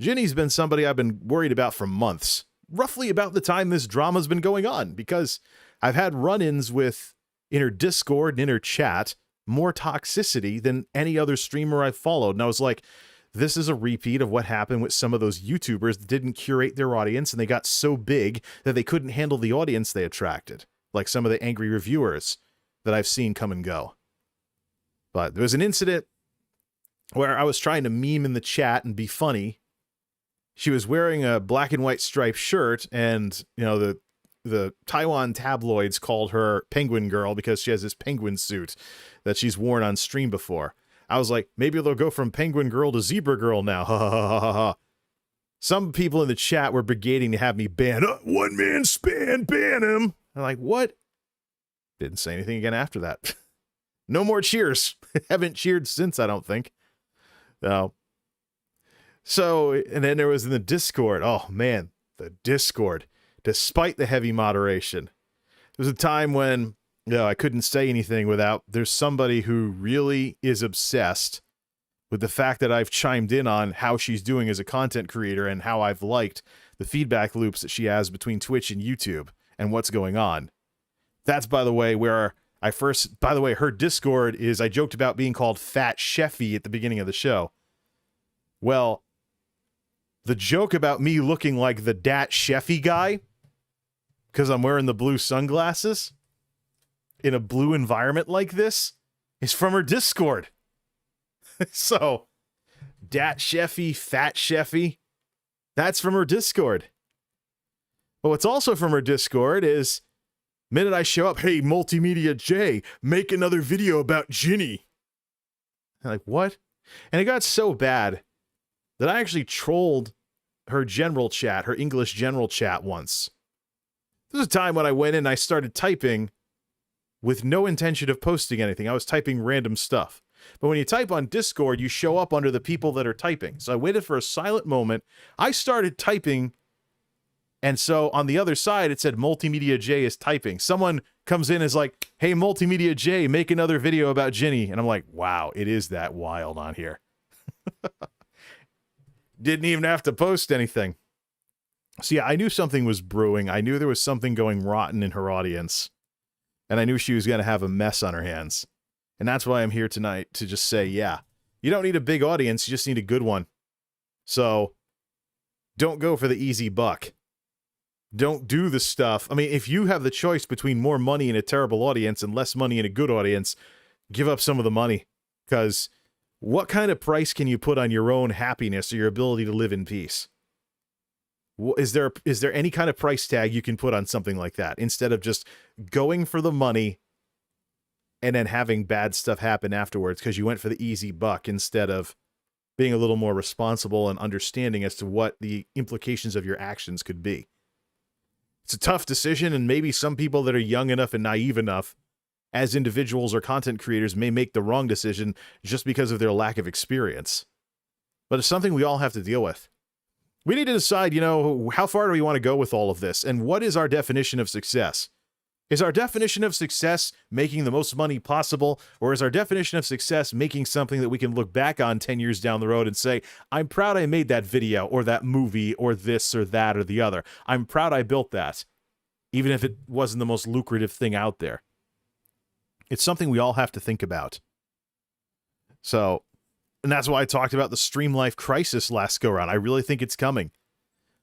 Ginny's been somebody I've been worried about for months, roughly about the time this drama's been going on, because I've had run-ins with, in her Discord and in her chat, more toxicity than any other streamer I've followed. And I was like, this is a repeat of what happened with some of those YouTubers that didn't curate their audience and they got so big that they couldn't handle the audience they attracted, like some of the angry reviewers that I've seen come and go. But there was an incident where I was trying to meme in the chat and be funny. She was wearing a black and white striped shirt, and you know, the Taiwan tabloids called her Penguin Girl because she has this penguin suit that she's worn on stream before. I was like, maybe they'll go from Penguin Girl to Zebra Girl now. Ha ha ha ha ha. Some people in the chat were brigading to have me ban. One man span, ban him. I'm like, what? Didn't say anything again after that. No more cheers. Haven't cheered since, I don't think. No. So, and then there was in the Discord. Oh, man, the Discord. Despite the heavy moderation, there was a time when I couldn't say anything without there's somebody who really is obsessed with the fact that I've chimed in on how she's doing as a content creator and how I've liked the feedback loops that she has between Twitch and YouTube and what's going on. That's, by the way, where her Discord is, I joked about being called Fat Chefy at the beginning of the show. Well, the joke about me looking like the Dat Chefy guy, because I'm wearing the blue sunglasses in a blue environment like this, is from her Discord. So, Dat Chefy, Fat Chefy, that's from her Discord. But what's also from her Discord is, minute I show up, hey, MultimediaJay, make another video about Ginny. I'm like, what? And it got so bad that I actually trolled her general chat, her English general chat once. There was a time when I went in and I started typing with no intention of posting anything. I was typing random stuff. But when you type on Discord, you show up under the people that are typing. So I waited for a silent moment. I started typing, and so on the other side, it said MultimediaJay is typing. Someone comes in and is like, hey, MultimediaJay, make another video about Ginny. And I'm like, wow, it is that wild on here. Didn't even have to post anything. So yeah, I knew something was brewing. I knew there was something going rotten in her audience. And I knew she was going to have a mess on her hands. And that's why I'm here tonight, to just say, yeah, you don't need a big audience, you just need a good one. So don't go for the easy buck. Don't do the stuff. I mean, if you have the choice between more money and a terrible audience and less money and a good audience, give up some of the money. Because what kind of price can you put on your own happiness or your ability to live in peace? Is there any kind of price tag you can put on something like that instead of just going for the money and then having bad stuff happen afterwards because you went for the easy buck instead of being a little more responsible and understanding as to what the implications of your actions could be? It's a tough decision, and maybe some people that are young enough and naive enough as individuals or content creators may make the wrong decision just because of their lack of experience. But it's something we all have to deal with. We need to decide, how far do we want to go with all of this? And what is our definition of success? Is our definition of success making the most money possible? Or is our definition of success making something that we can look back on 10 years down the road and say, I'm proud I made that video or that movie or this or that or the other. I'm proud I built that, even if it wasn't the most lucrative thing out there. It's something we all have to think about. So, and that's why I talked about the stream life crisis last go around. I really think it's coming.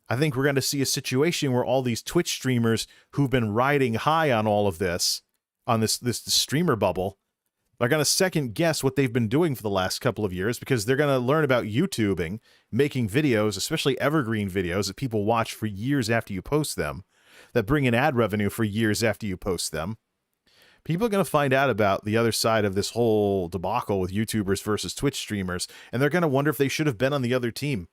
I think we're going to see a situation where all these Twitch streamers who've been riding high on all of this, on this streamer bubble, They're going to second guess what they've been doing for the last couple of years because they're going to learn about YouTubing, making videos, especially evergreen videos that people watch for years after you post them, that bring in ad revenue for years after you post them. People are going to find out about the other side of this whole debacle with YouTubers versus Twitch streamers, and they're going to wonder if they should have been on the other team.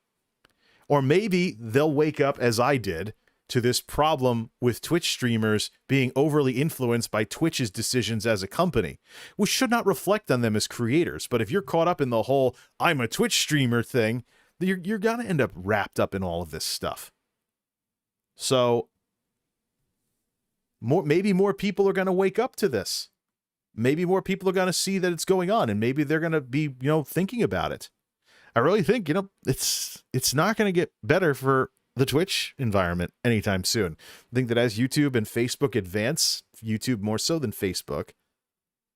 Or maybe they'll wake up, as I did, to this problem with Twitch streamers being overly influenced by Twitch's decisions as a company, which should not reflect on them as creators. But if you're caught up in the whole I'm a Twitch streamer thing, you're going to end up wrapped up in all of this stuff. So maybe more people are going to wake up to this. Maybe more people are going to see that it's going on, and maybe they're going to be, thinking about it. I really think, it's not going to get better for the Twitch environment anytime soon. I think that as YouTube and Facebook advance, YouTube more so than Facebook,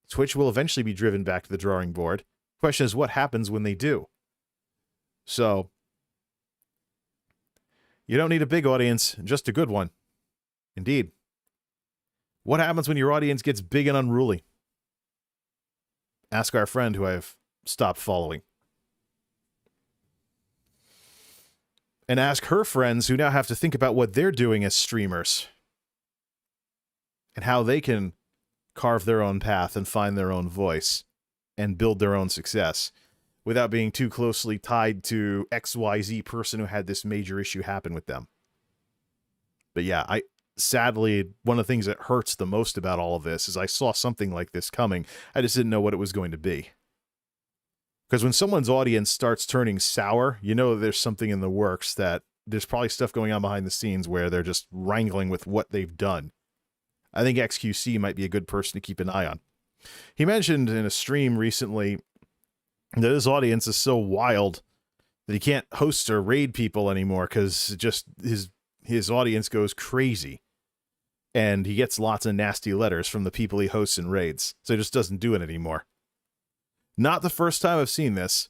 Twitch will eventually be driven back to the drawing board. Question is, what happens when they do? So, you don't need a big audience, just a good one. Indeed. What happens when your audience gets big and unruly? Ask our friend who I've stopped following. And ask her friends who now have to think about what they're doing as streamers and how they can carve their own path and find their own voice and build their own success without being too closely tied to XYZ person who had this major issue happen with them. But yeah, sadly, one of the things that hurts the most about all of this is I saw something like this coming. I just didn't know what it was going to be. Because when someone's audience starts turning sour, there's something in the works, that there's probably stuff going on behind the scenes where they're just wrangling with what they've done. I think XQC might be a good person to keep an eye on. He mentioned in a stream recently that his audience is so wild that he can't host or raid people anymore because just his audience goes crazy. And he gets lots of nasty letters from the people he hosts and raids. So he just doesn't do it anymore. Not the first time I've seen this.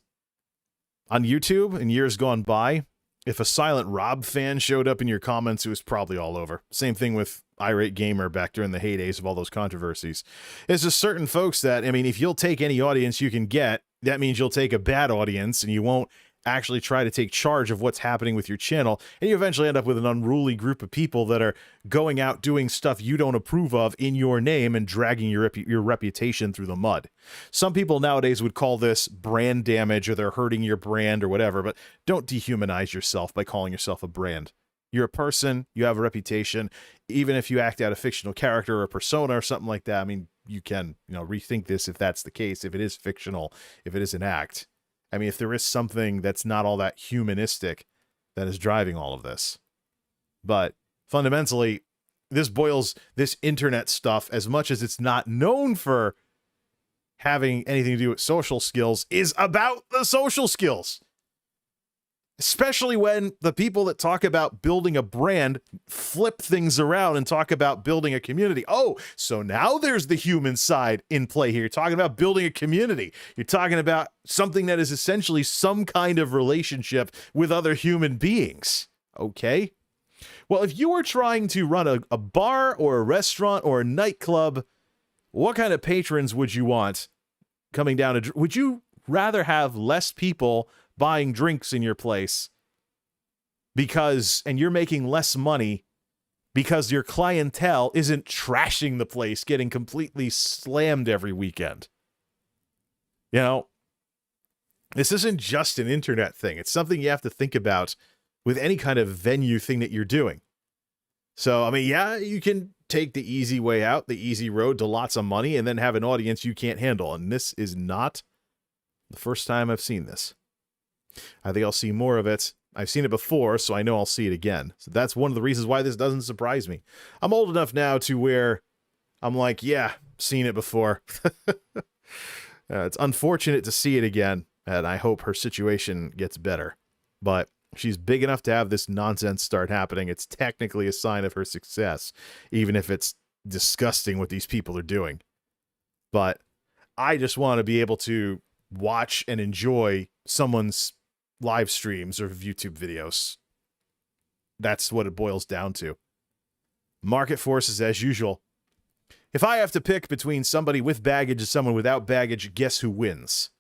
On YouTube, in years gone by, if a Silent Rob fan showed up in your comments, it was probably all over. Same thing with Irate Gamer back during the heydays of all those controversies. It's just certain folks that, if you'll take any audience you can get, that means you'll take a bad audience and you won't actually try to take charge of what's happening with your channel, and you eventually end up with an unruly group of people that are going out doing stuff you don't approve of in your name and dragging your reputation through the mud. Some people nowadays would call this brand damage, or they're hurting your brand or whatever, but don't dehumanize yourself by calling yourself a brand. You're a person, you have a reputation. Even if you act out a fictional character or a persona or something like that, you can, rethink this if that's the case, if it is fictional, if it is an act. If there is something that's not all that humanistic that is driving all of this. But fundamentally, this internet stuff, as much as it's not known for having anything to do with social skills, is about the social skills. Especially when the people that talk about building a brand flip things around and talk about building a community. Oh, so now there's the human side in play here. You're talking about building a community. You're talking about something that is essentially some kind of relationship with other human beings. Okay. Well, if you were trying to run a bar or a restaurant or a nightclub, what kind of patrons would you want coming down to? Would you rather have less people buying drinks in your place and you're making less money because your clientele isn't trashing the place, getting completely slammed every weekend? This isn't just an internet thing. It's something you have to think about with any kind of venue thing that you're doing. So, you can take the easy way out, the easy road to lots of money, and then have an audience you can't handle. And this is not the first time I've seen this. I think I'll see more of it. I've seen it before, so I know I'll see it again. So that's one of the reasons why this doesn't surprise me. I'm old enough now to where I'm like, yeah, seen it before. It's unfortunate to see it again, and I hope her situation gets better. But she's big enough to have this nonsense start happening. It's technically a sign of her success, even if it's disgusting what these people are doing. But I just want to be able to watch and enjoy someone's live streams or YouTube videos. That's what it boils down to. Market forces, as usual. If I have to pick between somebody with baggage and someone without baggage, guess who wins?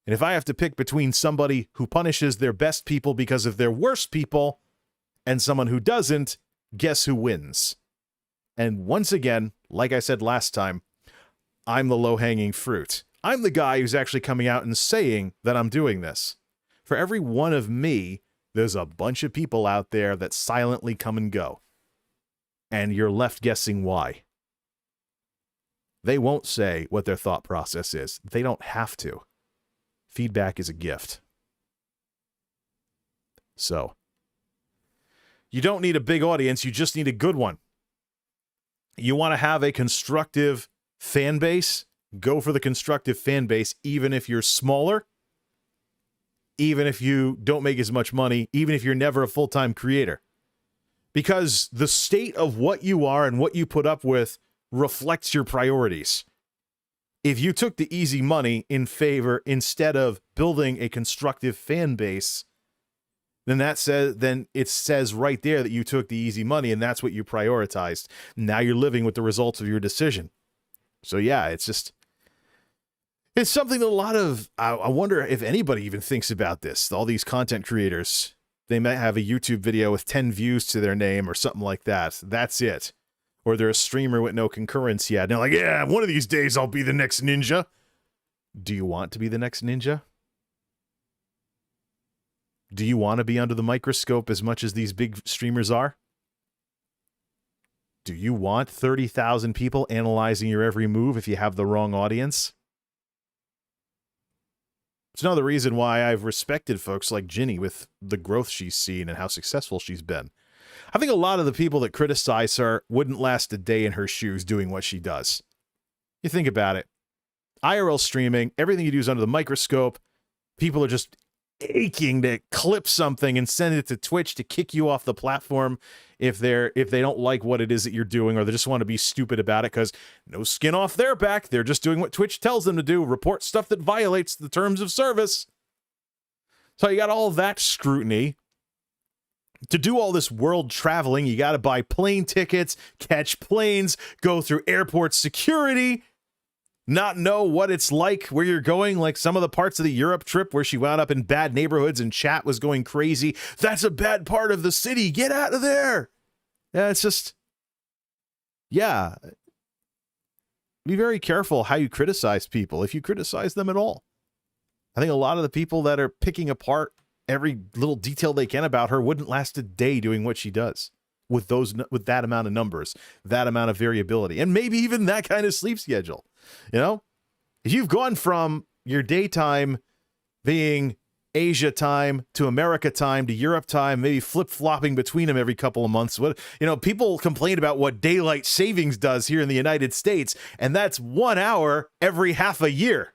And if I have to pick between somebody who punishes their best people because of their worst people and someone who doesn't, guess who wins? And once again, like I said last time, I'm the low-hanging fruit. I'm the guy who's actually coming out and saying that I'm doing this. For every one of me, there's a bunch of people out there that silently come and go. And you're left guessing why. They won't say what their thought process is. They don't have to. Feedback is a gift. So, you don't need a big audience, you just need a good one. You want to have a constructive fan base? Go for the constructive fan base, even if you're smaller, even if you don't make as much money, even if you're never a full-time creator. Because the state of what you are and what you put up with reflects your priorities. If you took the easy money in favor instead of building a constructive fan base, then it says right there that you took the easy money and that's what you prioritized. Now you're living with the results of your decision. So yeah, it's something that a lot of, I wonder if anybody even thinks about this. All these content creators, they might have a YouTube video with 10 views to their name or something like that. That's it. Or they're a streamer with no concurrence yet. And they're like, yeah, one of these days I'll be the next ninja. Do you want to be the next ninja? Do you want to be under the microscope as much as these big streamers are? Do you want 30,000 people analyzing your every move if you have the wrong audience? It's another reason why I've respected folks like Ginny with the growth she's seen and how successful she's been. I think a lot of the people that criticize her wouldn't last a day in her shoes doing what she does. You think about it. IRL streaming, everything you do is under the microscope. People are just aching to clip something and send it to Twitch to kick you off the platform if they don't like what it is that you're doing, or they just want to be stupid about it because no skin off their back. They're just doing what Twitch tells them to do, report stuff that violates the terms of service. So you got all that scrutiny. To do all this world traveling, you got to buy plane tickets, catch planes, go through airport security, not know what it's like where you're going, like some of the parts of the Europe trip where she wound up in bad neighborhoods and chat was going crazy. That's a bad part of the city. Get out of there. Yeah, it's just, yeah. Be very careful how you criticize people, if you criticize them at all. I think a lot of the people that are picking apart every little detail they can about her wouldn't last a day doing what she does with that amount of numbers, that amount of variability, and maybe even that kind of sleep schedule. You know, if you've gone from your daytime being Asia time to America time to Europe time, maybe flip-flopping between them every couple of months. People complain about what daylight savings does here in the United States, and that's 1 hour every half a year.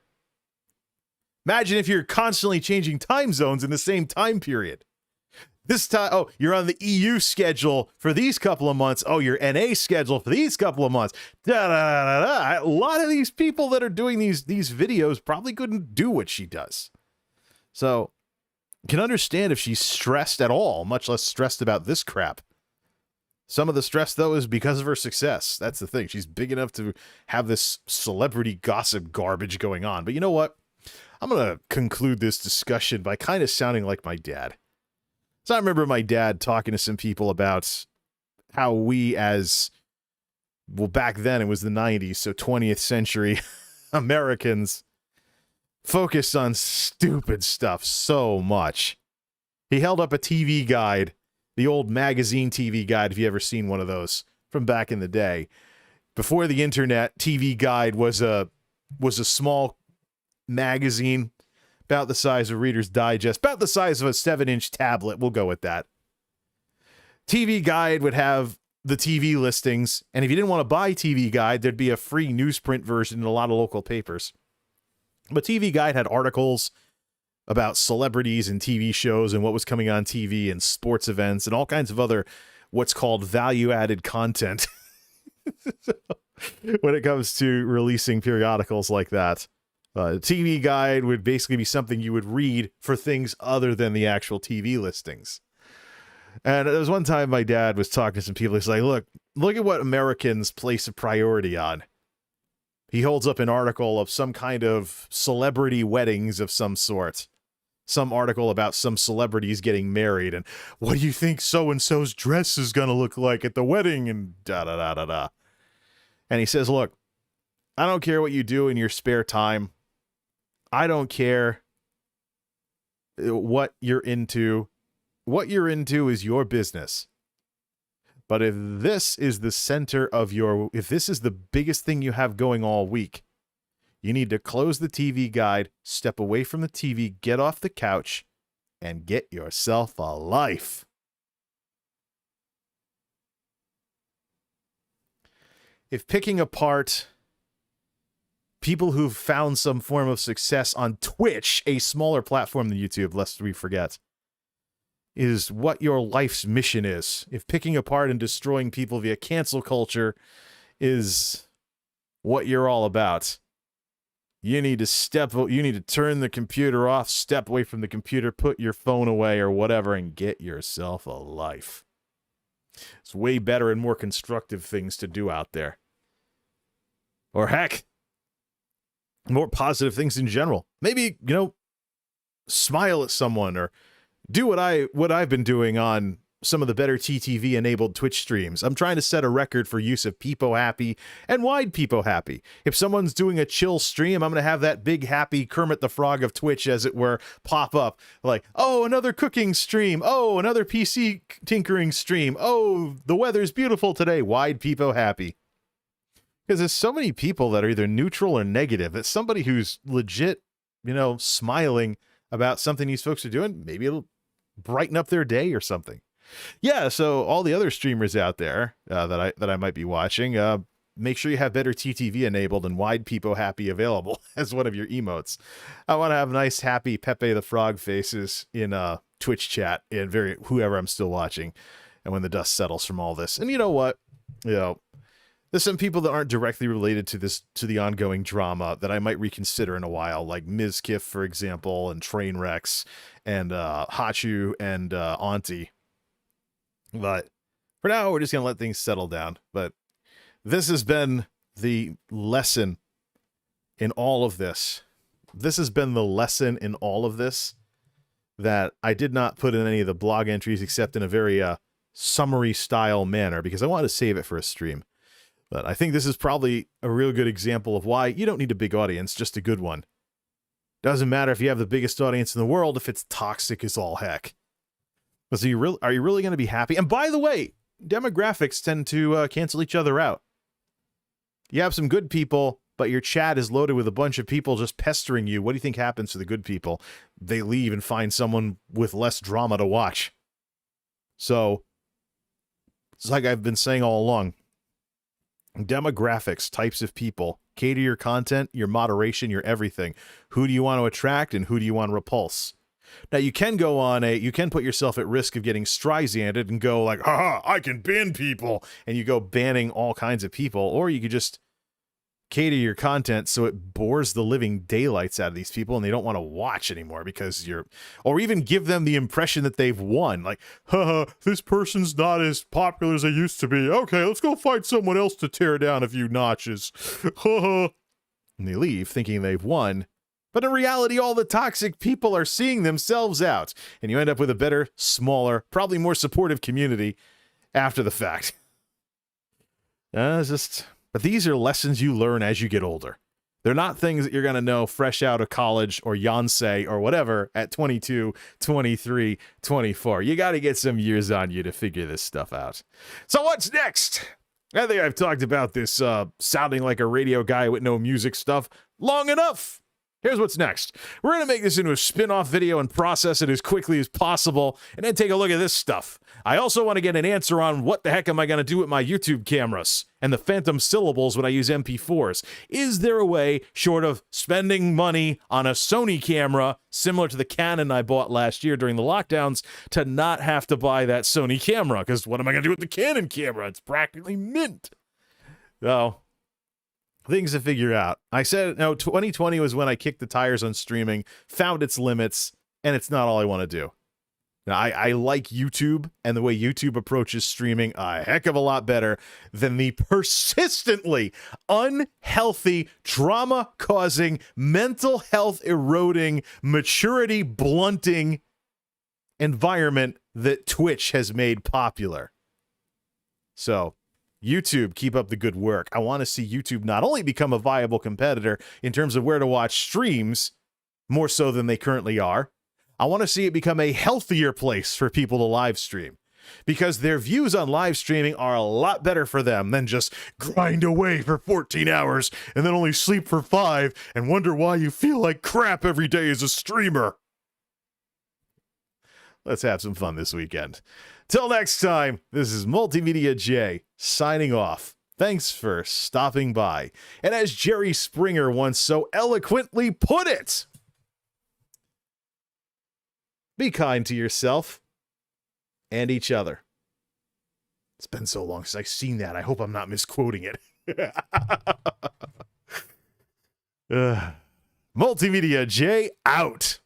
Imagine if you're constantly changing time zones in the same time period. This time, you're on the EU schedule for these couple of months. Oh, your NA schedule for these couple of months. A lot of these people that are doing these videos probably couldn't do what she does. So, you can understand if she's stressed at all, much less stressed about this crap. Some of the stress, though, is because of her success. That's the thing. She's big enough to have this celebrity gossip garbage going on. But you know what? I'm going to conclude this discussion by kind of sounding like my dad. So I remember my dad talking to some people about how we back then it was the 90s, so 20th century Americans focused on stupid stuff so much. He held up a TV guide, the old magazine TV guide, if you ever seen one of those from back in the day. Before the internet, TV guide was a small magazine about the size of Reader's Digest, about the size of a 7-inch tablet. We'll go with that. TV Guide would have the TV listings, and if you didn't want to buy TV Guide, there'd be a free newsprint version in a lot of local papers. But TV Guide had articles about celebrities and TV shows and what was coming on TV and sports events and all kinds of other what's called value-added content when it comes to releasing periodicals like that. TV Guide would basically be something you would read for things other than the actual TV listings. And there was one time my dad was talking to some people. He's like, look at what Americans place a priority on. He holds up an article of some kind of celebrity weddings of some sort. Some article about some celebrities getting married. And what do you think so-and-so's dress is going to look like at the wedding? And da-da-da-da-da. And he says, look, I don't care what you do in your spare time. I don't care what you're into. What you're into is your business. But if this is the center of if this is the biggest thing you have going all week, you need to close the TV guide, step away from the TV, get off the couch, and get yourself a life. If picking apart people who've found some form of success on Twitch, a smaller platform than YouTube, lest we forget, is what your life's mission is, if picking apart and destroying people via cancel culture is what you're all about, you need to turn the computer off, step away from the computer, put your phone away or whatever, and get yourself a life. It's way better and more constructive things to do out there. Or heck, more positive things in general. Maybe, smile at someone or do what I've been doing on some of the better TTV enabled Twitch streams. I'm trying to set a record for use of Peepo Happy and Wide Peepo Happy. If someone's doing a chill stream, I'm going to have that big happy Kermit the Frog of Twitch, as it were, pop up like, oh, another cooking stream. Oh, another PC tinkering stream. Oh, the weather's beautiful today. Wide Peepo Happy. Because there's so many people that are either neutral or negative that somebody who's legit, smiling about something these folks are doing, maybe it'll brighten up their day or something. Yeah, so all the other streamers out there that I might be watching, make sure you have better TTV enabled and Wide Peepo Happy available as one of your emotes. I want to have nice, happy Pepe the Frog faces in Twitch chat and whoever I'm still watching, and when the dust settles from all this. And you know what? There's some people that aren't directly related to the ongoing drama that I might reconsider in a while, like Mizkif, for example, and Trainwrecks, and Hachu, and Auntie. But for now, we're just going to let things settle down. But this has been the lesson in all of this. This has been the lesson in all of this that I did not put in any of the blog entries except in a very summary style manner because I wanted to save it for a stream. But I think this is probably a real good example of why you don't need a big audience, just a good one. Doesn't matter if you have the biggest audience in the world if it's toxic as all heck. So are you really going to be happy? And by the way, demographics tend to cancel each other out. You have some good people, but your chat is loaded with a bunch of people just pestering you. What do you think happens to the good people? They leave and find someone with less drama to watch. So, it's like I've been saying all along. Demographics, types of people, cater your content, your moderation, your everything. Who do you want to attract and who do you want to repulse? Now, you can put yourself at risk of getting Streisanded and go like, haha, I can ban people. And you go banning all kinds of people. Or you could just cater your content so it bores the living daylights out of these people and they don't want to watch anymore because or even give them the impression that they've won. Like, haha, this person's not as popular as they used to be. Okay, let's go find someone else to tear down a few notches. Haha. And they leave thinking they've won. But in reality, all the toxic people are seeing themselves out. And you end up with a better, smaller, probably more supportive community after the fact. But these are lessons you learn as you get older. They're not things that you're going to know fresh out of college or Yonsei or whatever at 22, 23, 24. You got to get some years on you to figure this stuff out. So what's next? I think I've talked about this sounding like a radio guy with no music stuff long enough. Here's what's next. We're going to make this into a spin-off video and process it as quickly as possible, and then take a look at this stuff. I also want to get an answer on what the heck am I going to do with my YouTube cameras and the phantom syllables when I use MP4s. Is there a way, short of spending money on a Sony camera, similar to the Canon I bought last year during the lockdowns, to not have to buy that Sony camera? Because what am I going to do with the Canon camera? It's practically mint. So, things to figure out. I said, 2020 was when I kicked the tires on streaming, found its limits, and it's not all I want to do. Now, I like YouTube and the way YouTube approaches streaming a heck of a lot better than the persistently unhealthy, trauma-causing, mental health eroding, maturity blunting environment that Twitch has made popular. So, YouTube, keep up the good work. I want to see YouTube not only become a viable competitor in terms of where to watch streams, more so than they currently are, I want to see it become a healthier place for people to live stream, because their views on live streaming are a lot better for them than just grind away for 14 hours and then only sleep for 5 and wonder why you feel like crap every day as a streamer. Let's have some fun this weekend. Till next time, this is MultimediaJay signing off. Thanks for stopping by. And as Jerry Springer once so eloquently put it, be kind to yourself and each other. It's been so long since I've seen that. I hope I'm not misquoting it. MultimediaJay out.